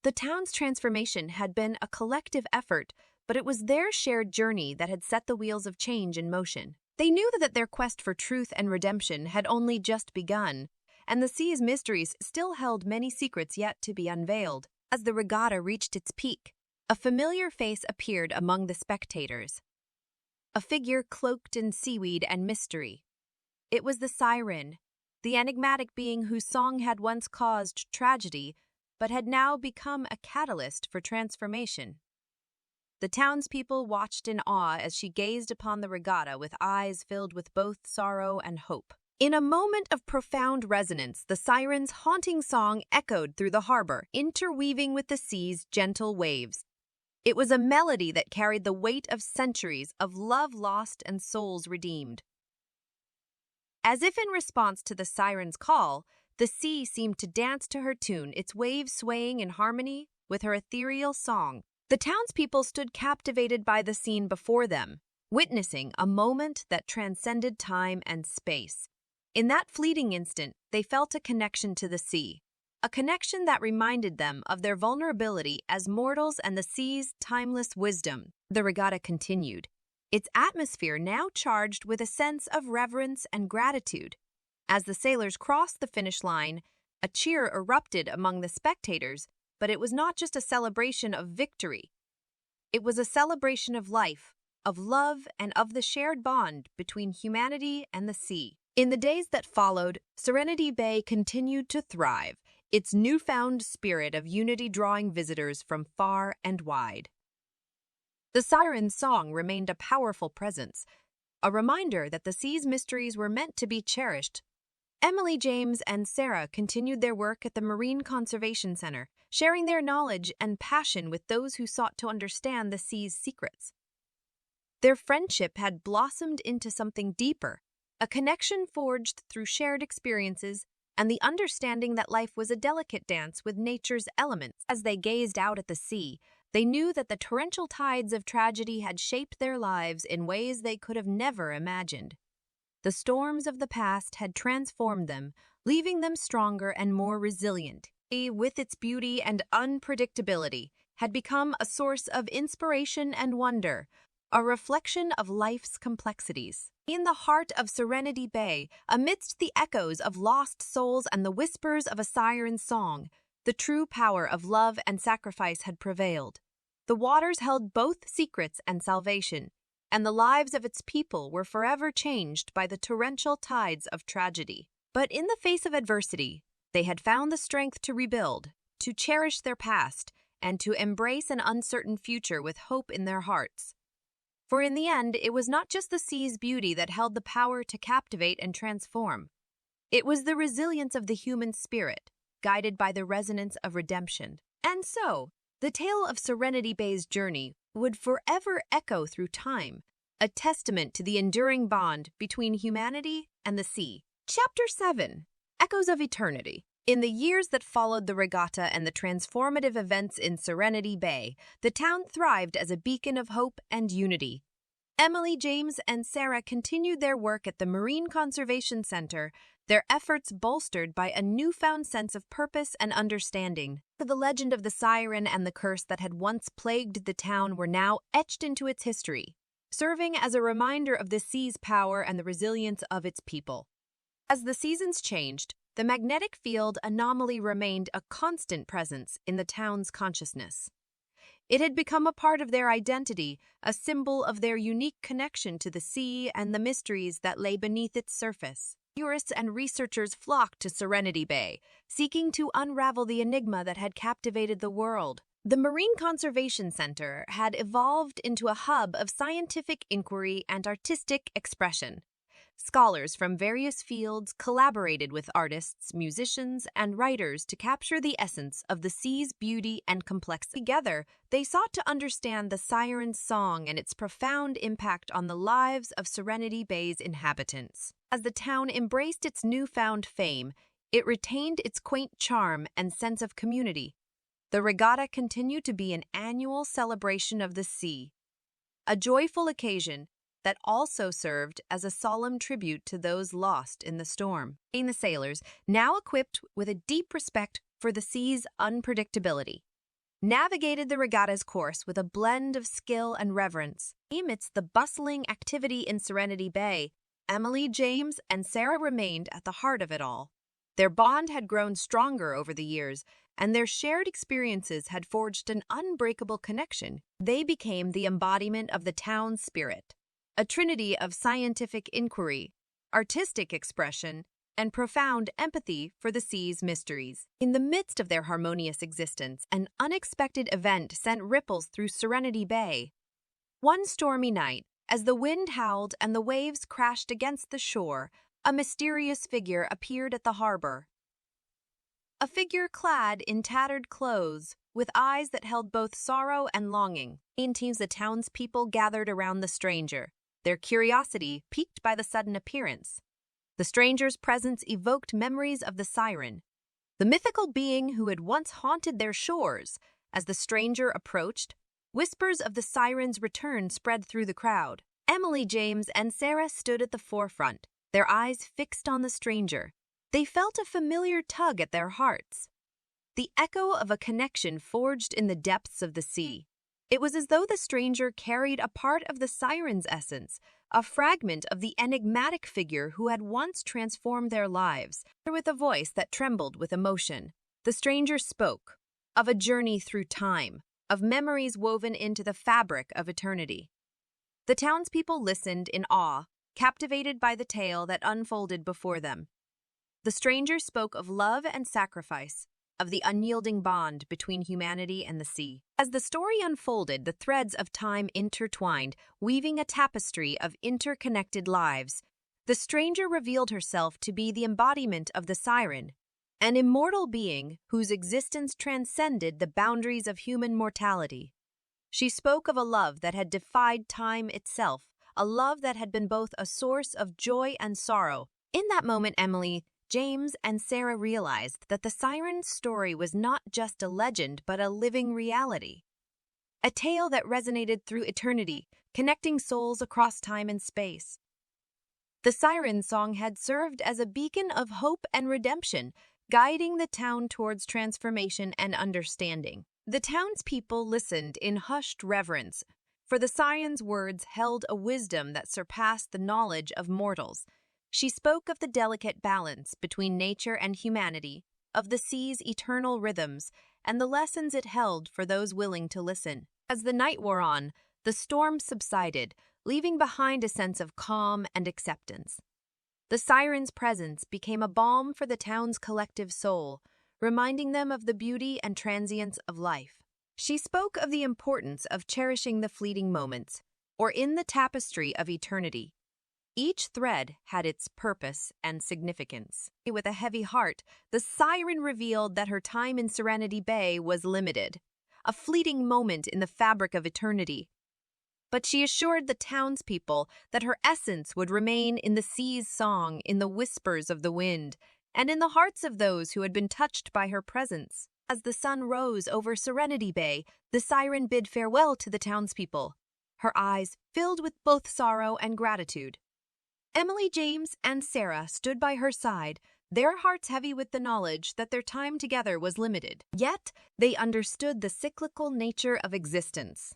The town's transformation had been a collective effort, but it was their shared journey that had set the wheels of change in motion. They knew that their quest for truth and redemption had only just begun, and the sea's mysteries still held many secrets yet to be unveiled. As the regatta reached its peak, a familiar face appeared among the spectators. A figure cloaked in seaweed and mystery. It was the Siren, the enigmatic being whose song had once caused tragedy, but had now become a catalyst for transformation. The townspeople watched in awe as she gazed upon the regatta with eyes filled with both sorrow and hope. In a moment of profound resonance, the siren's haunting song echoed through the harbor, interweaving with the sea's gentle waves. It was a melody that carried the weight of centuries of love lost and souls redeemed. As if in response to the siren's call, the sea seemed to dance to her tune, its waves swaying in harmony with her ethereal song. The townspeople stood captivated by the scene before them, witnessing a moment that transcended time and space. In that fleeting instant, they felt a connection to the sea, a connection that reminded them of their vulnerability as mortals and the sea's timeless wisdom. The regatta continued, its atmosphere now charged with a sense of reverence and gratitude. As the sailors crossed the finish line, a cheer erupted among the spectators, but it was not just a celebration of victory. It was a celebration of life, of love, and of the shared bond between humanity and the sea. In the days that followed, Serenity Bay continued to thrive, its newfound spirit of unity drawing visitors from far and wide. The siren's song remained a powerful presence, a reminder that the sea's mysteries were meant to be cherished. Emily, James, and Sarah continued their work at the Marine Conservation Center, sharing their knowledge and passion with those who sought to understand the sea's secrets. Their friendship had blossomed into something deeper, a connection forged through shared experiences and the understanding that life was a delicate dance with nature's elements. As they gazed out at the sea, they knew that the torrential tides of tragedy had shaped their lives in ways they could have never imagined. The storms of the past had transformed them, leaving them stronger and more resilient. With its beauty and unpredictability, had become a source of inspiration and wonder, a reflection of life's complexities. In the heart of Serenity Bay, amidst the echoes of lost souls and the whispers of a siren's song, the true power of love and sacrifice had prevailed. The waters held both secrets and salvation, and the lives of its people were forever changed by the torrential tides of tragedy. But in the face of adversity, they had found the strength to rebuild, to cherish their past, and to embrace an uncertain future with hope in their hearts. For in the end, it was not just the sea's beauty that held the power to captivate and transform. It was the resilience of the human spirit, guided by the resonance of redemption. And so, the tale of Serenity Bay's journey would forever echo through time, a testament to the enduring bond between humanity and the sea. Chapter 7. Echoes of Eternity. In the years that followed the regatta and the transformative events in Serenity Bay, the town thrived as a beacon of hope and unity. Emily, James, and Sarah continued their work at the Marine Conservation Center, their efforts bolstered by a newfound sense of purpose and understanding. The legend of the siren and the curse that had once plagued the town were now etched into its history, serving as a reminder of the sea's power and the resilience of its people. As the seasons changed, the magnetic field anomaly remained a constant presence in the town's consciousness. It had become a part of their identity, a symbol of their unique connection to the sea and the mysteries that lay beneath its surface. Tourists and researchers flocked to Serenity Bay, seeking to unravel the enigma that had captivated the world. The Marine Conservation Center had evolved into a hub of scientific inquiry and artistic expression. Scholars from various fields collaborated with artists, musicians, and writers to capture the essence of the sea's beauty and complexity. Together, they sought to understand the siren's song and its profound impact on the lives of Serenity Bay's inhabitants. As the town embraced its newfound fame, it retained its quaint charm and sense of community. The regatta continued to be an annual celebration of the sea, a joyful occasion that also served as a solemn tribute to those lost in the storm. The sailors, now equipped with a deep respect for the sea's unpredictability, navigated the regatta's course with a blend of skill and reverence. Amidst the bustling activity in Serenity Bay, Emily, James, and Sarah remained at the heart of it all. Their bond had grown stronger over the years, and their shared experiences had forged an unbreakable connection. They became the embodiment of the town's spirit, a trinity of scientific inquiry, artistic expression, and profound empathy for the sea's mysteries. In the midst of their harmonious existence, an unexpected event sent ripples through Serenity Bay. One stormy night, as the wind howled and the waves crashed against the shore, a mysterious figure appeared at the harbor. A figure clad in tattered clothes, with eyes that held both sorrow and longing. The townspeople gathered around the stranger, their curiosity piqued by the sudden appearance. The stranger's presence evoked memories of the Siren, the mythical being who had once haunted their shores. As the stranger approached, whispers of the Siren's return spread through the crowd. Emily, James, and Sarah stood at the forefront, their eyes fixed on the stranger. They felt a familiar tug at their hearts, the echo of a connection forged in the depths of the sea. It was as though the stranger carried a part of the Siren's essence, a fragment of the enigmatic figure who had once transformed their lives. With a voice that trembled with emotion, the stranger spoke of a journey through time, of memories woven into the fabric of eternity. The townspeople listened in awe, captivated by the tale that unfolded before them. The stranger spoke of love and sacrifice, of the unyielding bond between humanity and the sea. As the story unfolded, the threads of time intertwined, weaving a tapestry of interconnected lives. The stranger revealed herself to be the embodiment of the Siren, an immortal being whose existence transcended the boundaries of human mortality. She spoke of a love that had defied time itself, a love that had been both a source of joy and sorrow. In that moment, Emily, James, and Sarah realized that the Siren's story was not just a legend but a living reality. A tale that resonated through eternity, connecting souls across time and space. The Siren song had served as a beacon of hope and redemption, guiding the town towards transformation and understanding. The townspeople listened in hushed reverence, for the Siren's words held a wisdom that surpassed the knowledge of mortals. She spoke of the delicate balance between nature and humanity, of the sea's eternal rhythms, and the lessons it held for those willing to listen. As the night wore on, the storm subsided, leaving behind a sense of calm and acceptance. The Siren's presence became a balm for the town's collective soul, reminding them of the beauty and transience of life. She spoke of the importance of cherishing the fleeting moments, or in the tapestry of eternity. Each thread had its purpose and significance. With a heavy heart, the Siren revealed that her time in Serenity Bay was limited, a fleeting moment in the fabric of eternity. But she assured the townspeople that her essence would remain in the sea's song, in the whispers of the wind, and in the hearts of those who had been touched by her presence. As the sun rose over Serenity Bay, the Siren bid farewell to the townspeople, her eyes filled with both sorrow and gratitude. Emily, James, and Sarah stood by her side, their hearts heavy with the knowledge that their time together was limited. Yet, they understood the cyclical nature of existence,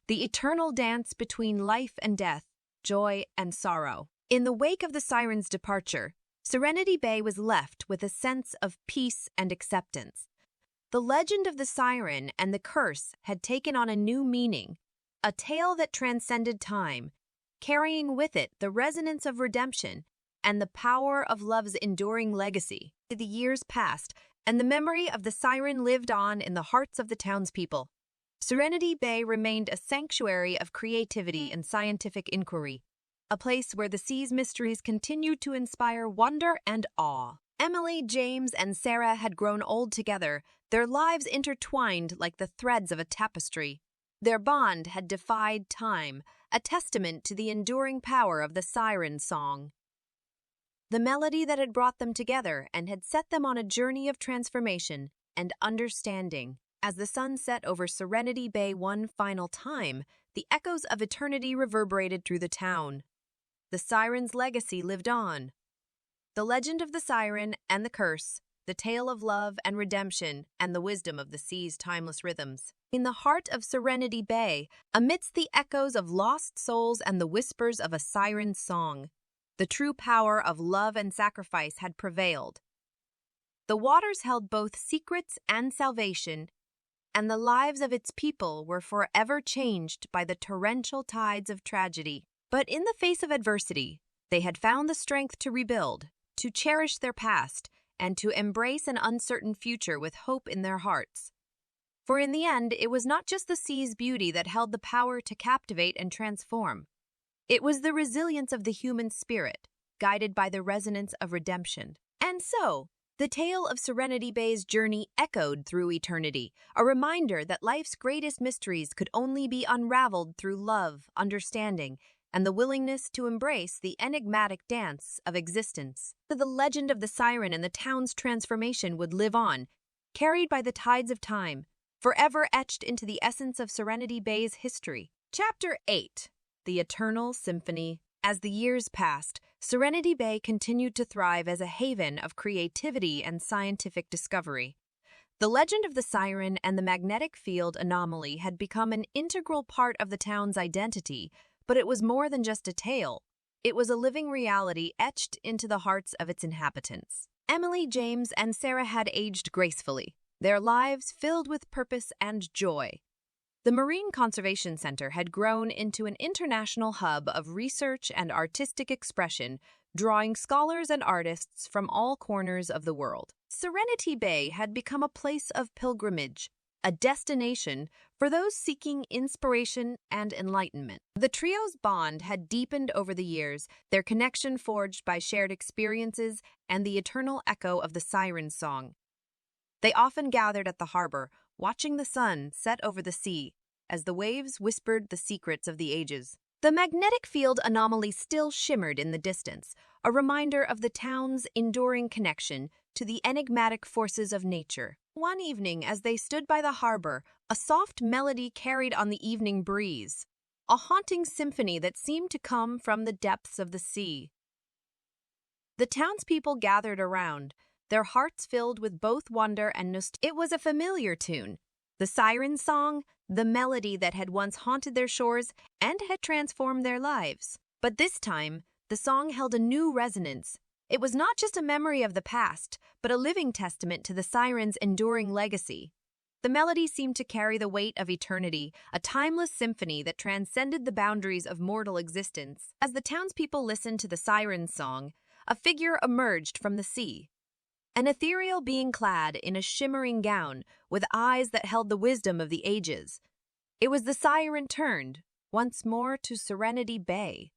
the eternal dance between life and death, joy and sorrow. In the wake of the Siren's departure, Serenity Bay was left with a sense of peace and acceptance. The legend of the Siren and the curse had taken on a new meaning, a tale that transcended time, carrying with it the resonance of redemption and the power of love's enduring legacy. The years passed, and the memory of the Siren lived on in the hearts of the townspeople. Serenity Bay remained a sanctuary of creativity and scientific inquiry, a place where the sea's mysteries continued to inspire wonder and awe. Emily, James, and Sarah had grown old together, their lives intertwined like the threads of a tapestry. Their bond had defied time, a testament to the enduring power of the Siren song. The melody that had brought them together and had set them on a journey of transformation and understanding. As the sun set over Serenity Bay one final time, the echoes of eternity reverberated through the town. The Siren's legacy lived on. The legend of the Siren and the curse, the tale of love and redemption and the wisdom of the sea's timeless rhythms. In the heart of Serenity Bay, amidst the echoes of lost souls and the whispers of a siren's song, the true power of love and sacrifice had prevailed. The waters held both secrets and salvation, and the lives of its people were forever changed by the torrential tides of tragedy. But in the face of adversity, they had found the strength to rebuild, to cherish their past, and to embrace an uncertain future with hope in their hearts. For in the end, it was not just the sea's beauty that held the power to captivate and transform. It was the resilience of the human spirit, guided by the resonance of redemption. And so, the tale of Serenity Bay's journey echoed through eternity, a reminder that life's greatest mysteries could only be unraveled through love, understanding, and the willingness to embrace the enigmatic dance of existence. The legend of the siren and the town's transformation would live on, carried by the tides of time, forever etched into the essence of Serenity Bay's history. Chapter 8. The Eternal Symphony. As the years passed, Serenity Bay continued to thrive as a haven of creativity and scientific discovery. The legend of the siren and the magnetic field anomaly had become an integral part of the town's identity, but it was more than just a tale. It was a living reality etched into the hearts of its inhabitants. Emily, James, and Sarah had aged gracefully, their lives filled with purpose and joy. The Marine Conservation Center had grown into an international hub of research and artistic expression, drawing scholars and artists from all corners of the world. Serenity Bay had become a place of pilgrimage, a destination for those seeking inspiration and enlightenment. The trio's bond had deepened over the years, their connection forged by shared experiences and the eternal echo of the siren song. They often gathered at the harbor, watching the sun set over the sea as the waves whispered the secrets of the ages. The magnetic field anomaly still shimmered in the distance, a reminder of the town's enduring connection to the enigmatic forces of nature. One evening, as they stood by the harbor, a soft melody carried on the evening breeze, a haunting symphony that seemed to come from the depths of the sea. The townspeople gathered around, their hearts filled with both wonder and nostalgia. It was a familiar tune, the siren song, the melody that had once haunted their shores and had transformed their lives. But this time, the song held a new resonance. It was not just a memory of the past, but a living testament to the siren's enduring legacy. The melody seemed to carry the weight of eternity, a timeless symphony that transcended the boundaries of mortal existence. As the townspeople listened to the siren's song, a figure emerged from the sea. An ethereal being clad in a shimmering gown, with eyes that held the wisdom of the ages. It was the siren turned, once more to Serenity Bay.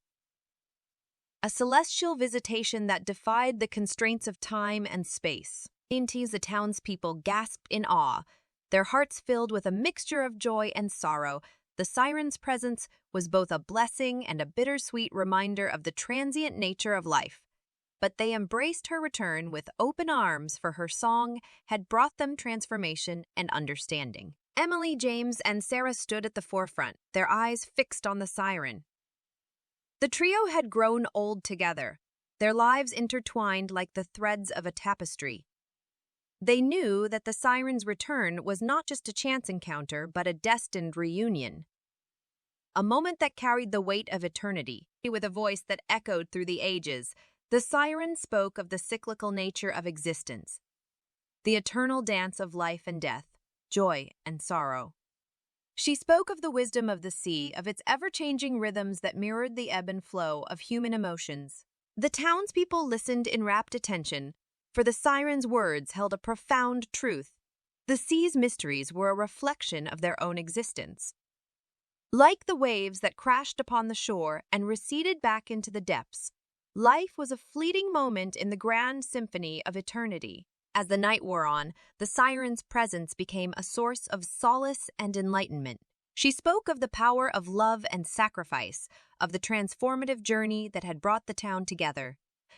A celestial visitation that defied the constraints of time and space. The townspeople gasped in awe, their hearts filled with a mixture of joy and sorrow. The siren's presence was both a blessing and a bittersweet reminder of the transient nature of life. But they embraced her return with open arms, for her song had brought them transformation and understanding. Emily, James, and Sarah stood at the forefront, their eyes fixed on the siren. The trio had grown old together, their lives intertwined like the threads of a tapestry. They knew that the siren's return was not just a chance encounter, but a destined reunion. A moment that carried the weight of eternity. With a voice that echoed through the ages, the siren spoke of the cyclical nature of existence, the eternal dance of life and death, joy and sorrow. She spoke of the wisdom of the sea, of its ever-changing rhythms that mirrored the ebb and flow of human emotions. The townspeople listened in rapt attention, for the siren's words held a profound truth. The sea's mysteries were a reflection of their own existence. Like the waves that crashed upon the shore and receded back into the depths, life was a fleeting moment in the grand symphony of eternity. As the night wore on, the siren's presence became a source of solace and enlightenment. She spoke of the power of love and sacrifice, of the transformative journey that had brought the town together.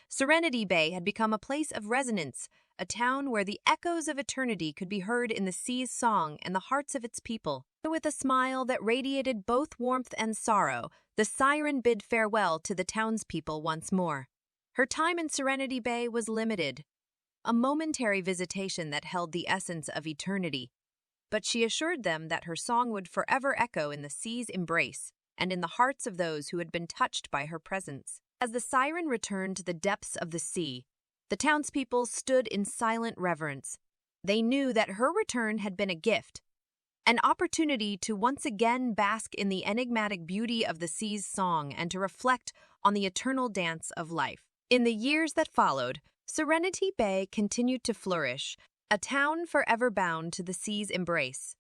Serenity Bay had become a place of resonance, a town where the echoes of eternity could be heard in the sea's song and the hearts of its people. With a smile that radiated both warmth and sorrow, the siren bid farewell to the townspeople once more. Her time in Serenity Bay was limited. a momentary visitation that held the essence of eternity. But she assured them that her song would forever echo in the sea's embrace and in the hearts of those who had been touched by her presence. As the siren returned to the depths of the sea, the townspeople stood in silent reverence. They knew that her return had been a gift, an opportunity to once again bask in the enigmatic beauty of the sea's song and to reflect on the eternal dance of life. In the years that followed, Serenity Bay continued to flourish, a town forever bound to the sea's embrace.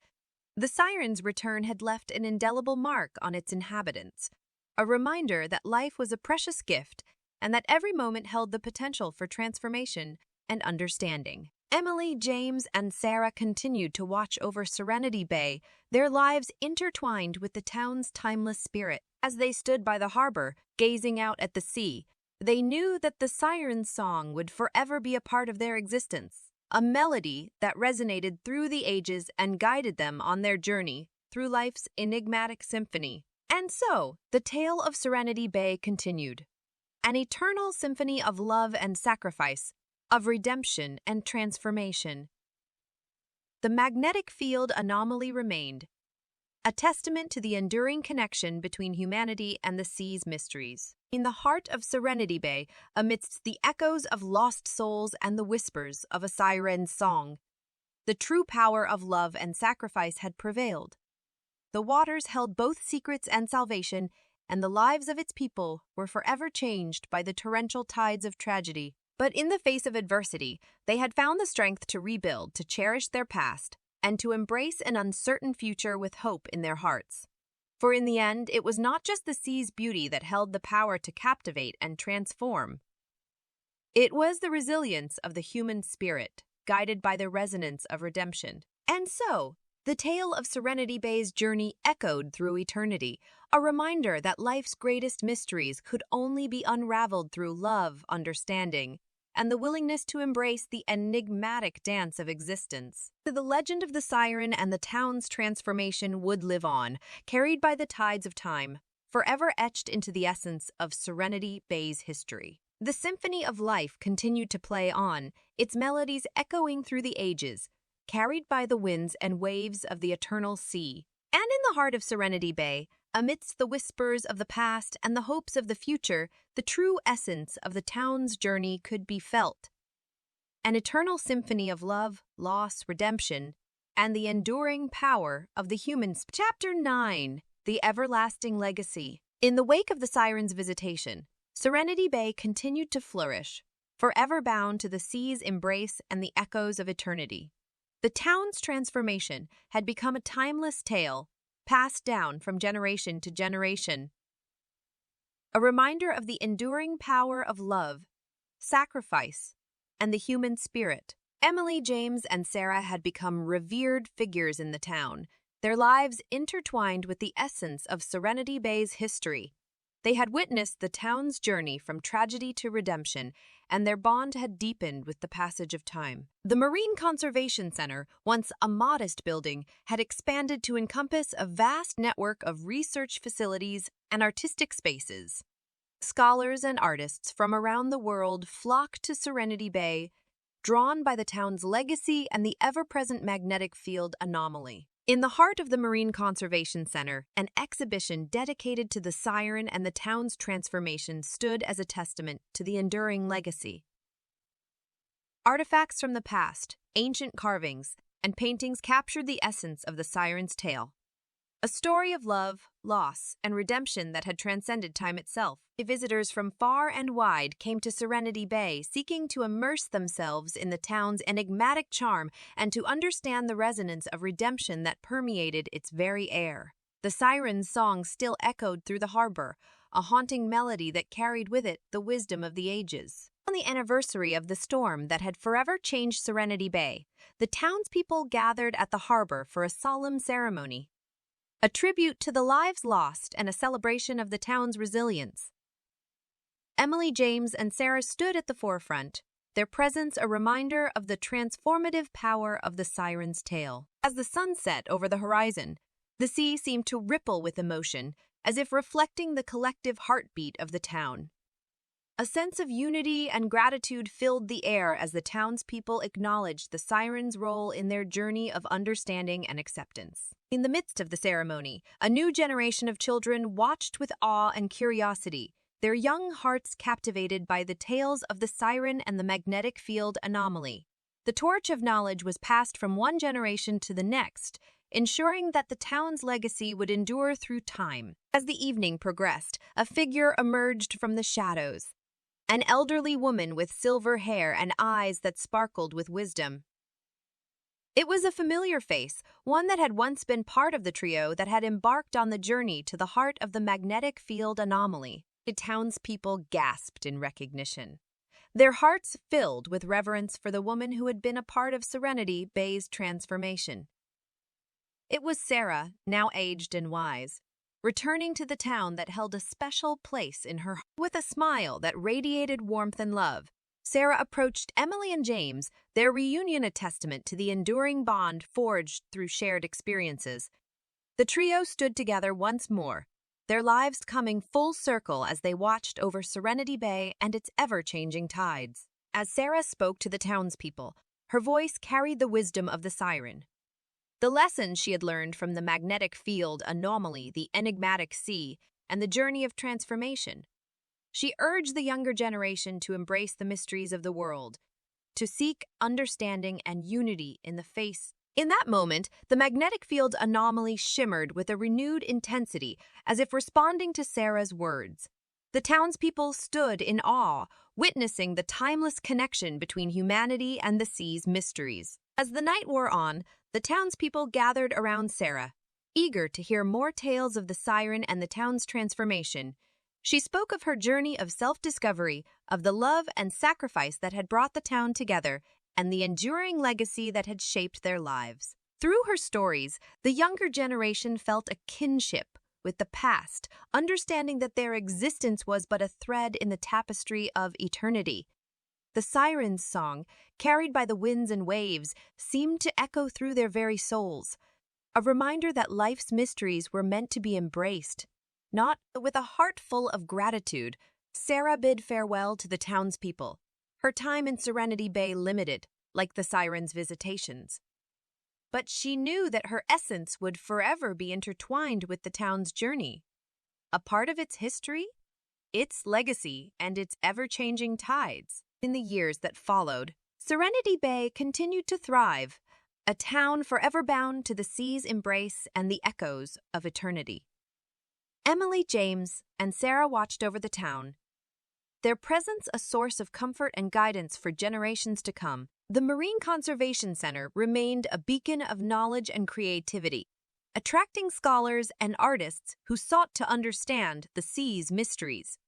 The siren's return had left an indelible mark on its inhabitants, a reminder that life was a precious gift and that every moment held the potential for transformation and understanding. Emily, James, and Sarah continued to watch over Serenity Bay, their lives intertwined with the town's timeless spirit. As they stood by the harbor, gazing out at the sea, they knew that the siren's song would forever be a part of their existence, a melody that resonated through the ages and guided them on their journey through life's enigmatic symphony. And so, the tale of Serenity Bay continued, an eternal symphony of love and sacrifice, of redemption and transformation. The magnetic field anomaly remained, a testament to the enduring connection between humanity and the sea's mysteries. In the heart of Serenity Bay, amidst the echoes of lost souls and the whispers of a siren's song, the true power of love and sacrifice had prevailed. The waters held both secrets and salvation, and the lives of its people were forever changed by the torrential tides of tragedy. But in the face of adversity, they had found the strength to rebuild, to cherish their past, and to embrace an uncertain future with hope in their hearts. For in the end, it was not just the sea's beauty that held the power to captivate and transform. It was the resilience of the human spirit, guided by the resonance of redemption. And so, the tale of Serenity Bay's journey echoed through eternity, a reminder that life's greatest mysteries could only be unraveled through love, understanding, and the willingness to embrace the enigmatic dance of existence. The legend of the siren and the town's transformation would live on, carried by the tides of time, forever etched into the essence of Serenity Bay's history. The symphony of life continued to play on, its melodies echoing through the ages, carried by the winds and waves of the eternal sea. And in the heart of Serenity Bay, amidst the whispers of the past and the hopes of the future, the true essence of the town's journey could be felt. An eternal symphony of love, loss, redemption, and the enduring power of the human spirit. Chapter 9. The Everlasting Legacy. In the wake of the siren's visitation, Serenity Bay continued to flourish, forever bound to the sea's embrace and the echoes of eternity. The town's transformation had become a timeless tale, passed down from generation to generation. A reminder of the enduring power of love, sacrifice, and the human spirit. Emily, James, and Sarah had become revered figures in the town, their lives intertwined with the essence of Serenity Bay's history. They had witnessed the town's journey from tragedy to redemption, and their bond had deepened with the passage of time. The Marine Conservation Center, once a modest building, had expanded to encompass a vast network of research facilities and artistic spaces. Scholars and artists from around the world flocked to Serenity Bay, drawn by the town's legacy and the ever-present magnetic field anomaly. In the heart of the Marine Conservation Center, an exhibition dedicated to the siren and the town's transformation stood as a testament to the enduring legacy. Artifacts from the past, ancient carvings, and paintings captured the essence of the siren's tale. A story of love, loss, and redemption that had transcended time itself. Visitors from far and wide came to Serenity Bay, seeking to immerse themselves in the town's enigmatic charm and to understand the resonance of redemption that permeated its very air. The siren's song still echoed through the harbor, a haunting melody that carried with it the wisdom of the ages. On the anniversary of the storm that had forever changed Serenity Bay, the townspeople gathered at the harbor for a solemn ceremony, a tribute to the lives lost and a celebration of the town's resilience. Emily, James, and Sarah stood at the forefront, their presence a reminder of the transformative power of the siren's tale. As the sun set over the horizon, the sea seemed to ripple with emotion, as if reflecting the collective heartbeat of the town. A sense of unity and gratitude filled the air as the townspeople acknowledged the Siren's role in their journey of understanding and acceptance. In the midst of the ceremony, a new generation of children watched with awe and curiosity, their young hearts captivated by the tales of the Siren and the magnetic field anomaly. The torch of knowledge was passed from one generation to the next, ensuring that the town's legacy would endure through time. As the evening progressed, a figure emerged from the shadows. An elderly woman with silver hair and eyes that sparkled with wisdom. It was a familiar face, one that had once been part of the trio that had embarked on the journey to the heart of the magnetic field anomaly. The townspeople gasped in recognition, their hearts filled with reverence for the woman who had been a part of Serenity Bay's transformation. It was Sarah, now aged and wise, returning to the town that held a special place in her heart. With a smile that radiated warmth and love, Sarah approached Emily and James, their reunion a testament to the enduring bond forged through shared experiences. The trio stood together once more, their lives coming full circle as they watched over Serenity Bay and its ever-changing tides. As Sarah spoke to the townspeople, her voice carried the wisdom of the Siren. The lessons she had learned from the magnetic field anomaly, the enigmatic sea, and the journey of transformation. She urged the younger generation to embrace the mysteries of the world, to seek understanding and unity in the face. In that moment, the magnetic field anomaly shimmered with a renewed intensity, as if responding to Sarah's words. The townspeople stood in awe, witnessing the timeless connection between humanity and the sea's mysteries. As the night wore on, the townspeople gathered around Sarah, eager to hear more tales of the Siren and the town's transformation. She spoke of her journey of self-discovery, of the love and sacrifice that had brought the town together, and the enduring legacy that had shaped their lives. Through her stories, the younger generation felt a kinship with the past, understanding that their existence was but a thread in the tapestry of eternity. The Siren's song, carried by the winds and waves, seemed to echo through their very souls, a reminder that life's mysteries were meant to be embraced. Not with a heart full of gratitude, Sarah bid farewell to the townspeople, her time in Serenity Bay limited, like the Siren's visitations. But she knew that her essence would forever be intertwined with the town's journey, a part of its history, its legacy, and its ever-changing tides. In the years that followed, Serenity Bay continued to thrive, a town forever bound to the sea's embrace and the echoes of eternity. Emily, James, and Sarah watched over the town, their presence a source of comfort and guidance for generations to come. The Marine Conservation Center remained a beacon of knowledge and creativity, attracting scholars and artists who sought to understand the sea's mysteries.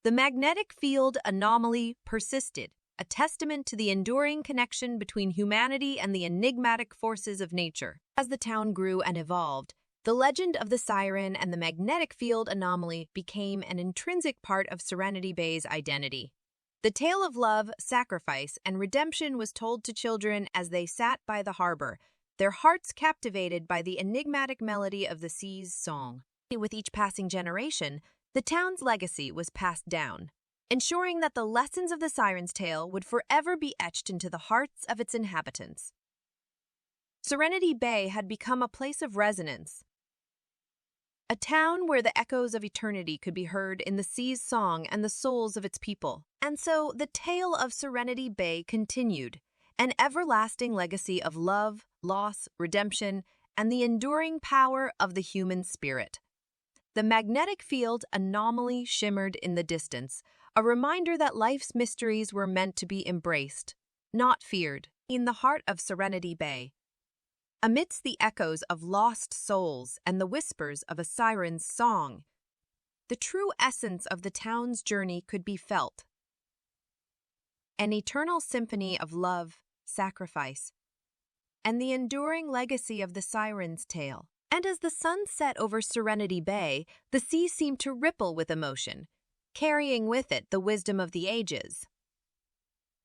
The magnetic field anomaly persisted, a testament to the enduring connection between humanity and the enigmatic forces of nature. As the town grew and evolved, the legend of the Siren and the magnetic field anomaly became an intrinsic part of Serenity Bay's identity. The tale of love, sacrifice, and redemption was told to children as they sat by the harbor, their hearts captivated by the enigmatic melody of the sea's song. With each passing generation, the town's legacy was passed down, ensuring that the lessons of the Siren's tale would forever be etched into the hearts of its inhabitants. Serenity Bay had become a place of resonance, a town where the echoes of eternity could be heard in the sea's song and the souls of its people. And so the tale of Serenity Bay continued, an everlasting legacy of love, loss, redemption, and the enduring power of the human spirit. The magnetic field anomaly shimmered in the distance, a reminder that life's mysteries were meant to be embraced, not feared. In the heart of Serenity Bay, amidst the echoes of lost souls and the whispers of a siren's song, the true essence of the town's journey could be felt. An eternal symphony of love, sacrifice, and the enduring legacy of the Siren's tale. And as the sun set over Serenity Bay, the sea seemed to ripple with emotion, carrying with it the wisdom of the ages.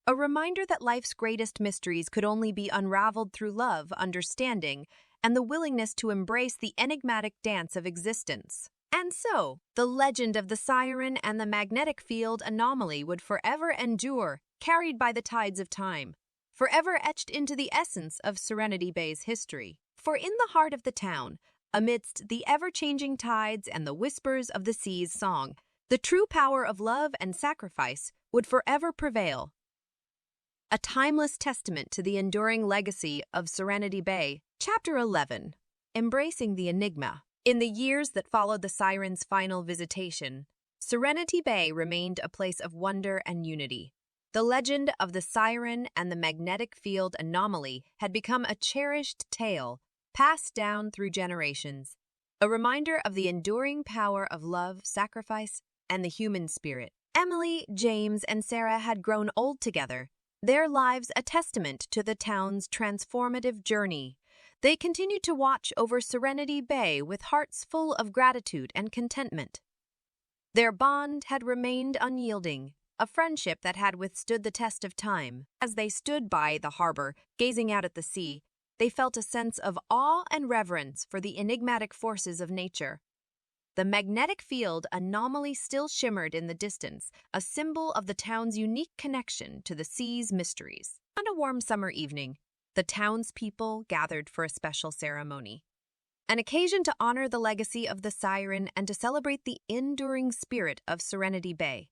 A reminder that life's greatest mysteries could only be unraveled through love, understanding, and the willingness to embrace the enigmatic dance of existence. And so, the legend of the Siren and the magnetic field anomaly would forever endure, carried by the tides of time, forever etched into the essence of Serenity Bay's history. For in the heart of the town, amidst the ever-changing tides and the whispers of the sea's song, the true power of love and sacrifice would forever prevail. A timeless testament to the enduring legacy of Serenity Bay. Chapter 11. Embracing the Enigma. In the years that followed the Siren's final visitation, Serenity Bay remained a place of wonder and unity. The legend of the Siren and the magnetic field anomaly had become a cherished tale, passed down through generations, a reminder of the enduring power of love, sacrifice, and the human spirit. Emily, James, and Sarah had grown old together, their lives a testament to the town's transformative journey. They continued to watch over Serenity Bay with hearts full of gratitude and contentment. Their bond had remained unyielding, a friendship that had withstood the test of time. As they stood by the harbor, gazing out at the sea, they felt a sense of awe and reverence for the enigmatic forces of nature. The magnetic field anomaly still shimmered in the distance, a symbol of the town's unique connection to the sea's mysteries. On a warm summer evening, the townspeople gathered for a special ceremony, an occasion to honor the legacy of the Siren and to celebrate the enduring spirit of Serenity Bay.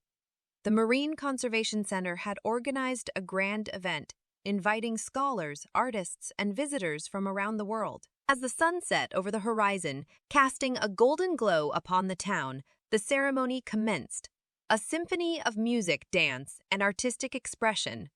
The Marine Conservation Center had organized a grand event, inviting scholars, artists, and visitors from around the world. As the sun set over the horizon, casting a golden glow upon the town, the ceremony commenced, a symphony of music, dance, and artistic expression.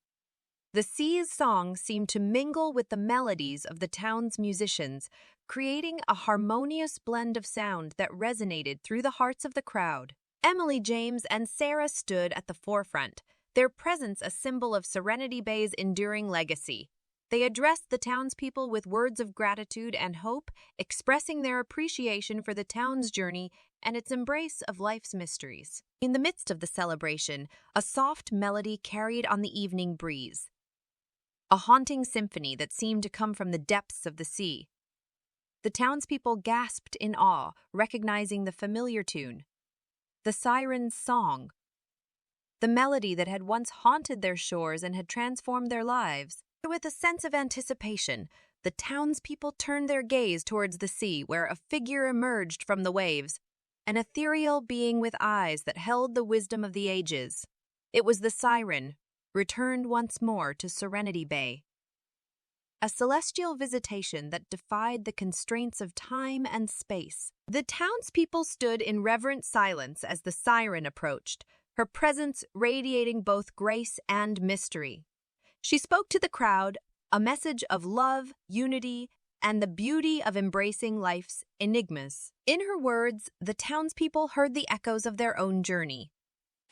The sea's song seemed to mingle with the melodies of the town's musicians, creating a harmonious blend of sound that resonated through the hearts of the crowd. Emily, James, and Sarah stood at the forefront, their presence a symbol of Serenity Bay's enduring legacy. They addressed the townspeople with words of gratitude and hope, expressing their appreciation for the town's journey and its embrace of life's mysteries. In the midst of the celebration, a soft melody carried on the evening breeze, a haunting symphony that seemed to come from the depths of the sea. The townspeople gasped in awe, recognizing the familiar tune, the Siren's song, the melody that had once haunted their shores and had transformed their lives. With a sense of anticipation, the townspeople turned their gaze towards the sea, where a figure emerged from the waves, an ethereal being with eyes that held the wisdom of the ages. It was the Siren, returned once more to Serenity Bay. A celestial visitation that defied the constraints of time and space. The townspeople stood in reverent silence as the Siren approached, her presence radiating both grace and mystery. She spoke to the crowd, a message of love, unity, and the beauty of embracing life's enigmas. In her words, the townspeople heard the echoes of their own journey,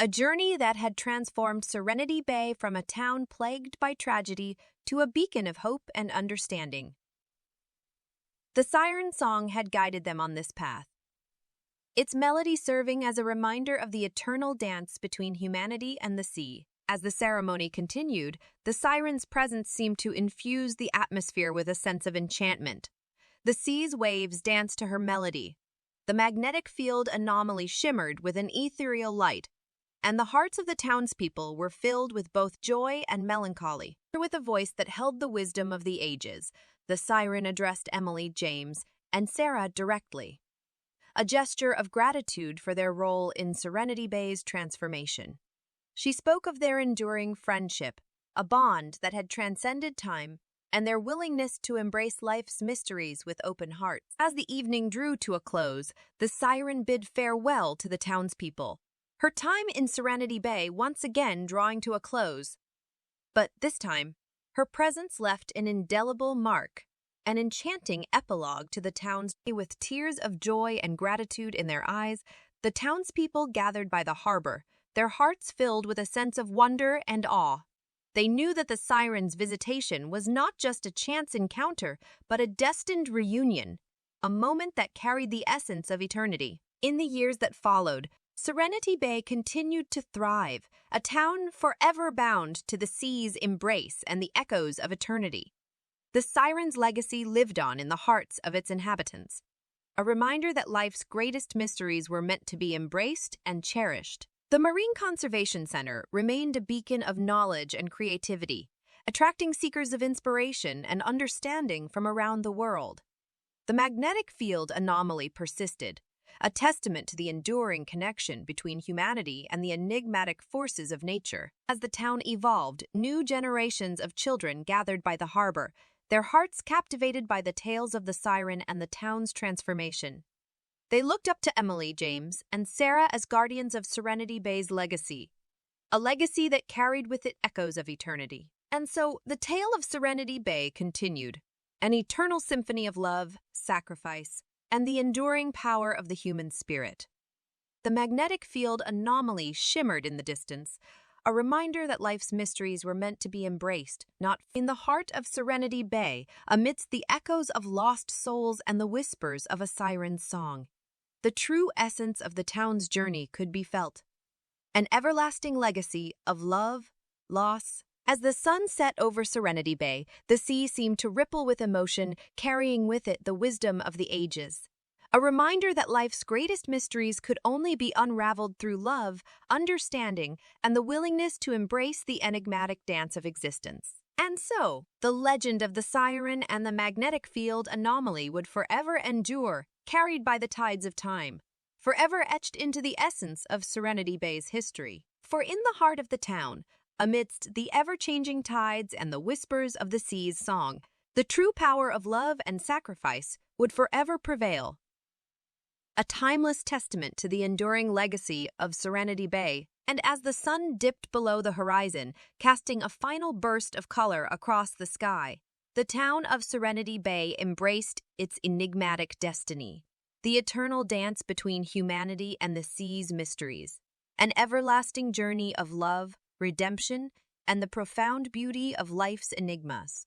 a journey that had transformed Serenity Bay from a town plagued by tragedy to a beacon of hope and understanding. The Siren song had guided them on this path, its melody serving as a reminder of the eternal dance between humanity and the sea. As the ceremony continued, the Siren's presence seemed to infuse the atmosphere with a sense of enchantment. The sea's waves danced to her melody. The magnetic field anomaly shimmered with an ethereal light, and the hearts of the townspeople were filled with both joy and melancholy. With a voice that held the wisdom of the ages, the Siren addressed Emily, James, and Sarah directly, a gesture of gratitude for their role in Serenity Bay's transformation. She spoke of their enduring friendship, a bond that had transcended time, and their willingness to embrace life's mysteries with open hearts. As the evening drew to a close, the Siren bid farewell to the townspeople, her time in Serenity Bay once again drawing to a close. But this time, her presence left an indelible mark, an enchanting epilogue to the town's. With tears of joy and gratitude in their eyes, the townspeople gathered by the harbor, their hearts filled with a sense of wonder and awe. They knew that the Siren's visitation was not just a chance encounter, but a destined reunion, a moment that carried the essence of eternity. In the years that followed, Serenity Bay continued to thrive, a town forever bound to the sea's embrace and the echoes of eternity. The Siren's legacy lived on in the hearts of its inhabitants, a reminder that life's greatest mysteries were meant to be embraced and cherished. The Marine Conservation Center remained a beacon of knowledge and creativity, attracting seekers of inspiration and understanding from around the world. The magnetic field anomaly persisted, a testament to the enduring connection between humanity and the enigmatic forces of nature. As the town evolved, new generations of children gathered by the harbor, their hearts captivated by the tales of the Siren and the town's transformation. They looked up to Emily, James, and Sarah as guardians of Serenity Bay's legacy, a legacy that carried with it echoes of eternity. And so, the tale of Serenity Bay continued, an eternal symphony of love, sacrifice, and the enduring power of the human spirit. The magnetic field anomaly shimmered in the distance, a reminder that life's mysteries were meant to be embraced, not in the heart of Serenity Bay, amidst the echoes of lost souls and the whispers of a siren's song. The true essence of the town's journey could be felt, an everlasting legacy of love, loss. As the sun set over Serenity Bay, the sea seemed to ripple with emotion, carrying with it the wisdom of the ages. A reminder that life's greatest mysteries could only be unraveled through love, understanding, and the willingness to embrace the enigmatic dance of existence. And so, the legend of the Siren and the magnetic field anomaly would forever endure, carried by the tides of time, forever etched into the essence of Serenity Bay's history. For in the heart of the town, amidst the ever-changing tides and the whispers of the sea's song, the true power of love and sacrifice would forever prevail. A timeless testament to the enduring legacy of Serenity Bay. And as the sun dipped below the horizon, casting a final burst of color across the sky, the town of Serenity Bay embraced its enigmatic destiny, the eternal dance between humanity and the sea's mysteries, an everlasting journey of love, redemption, and the profound beauty of life's enigmas.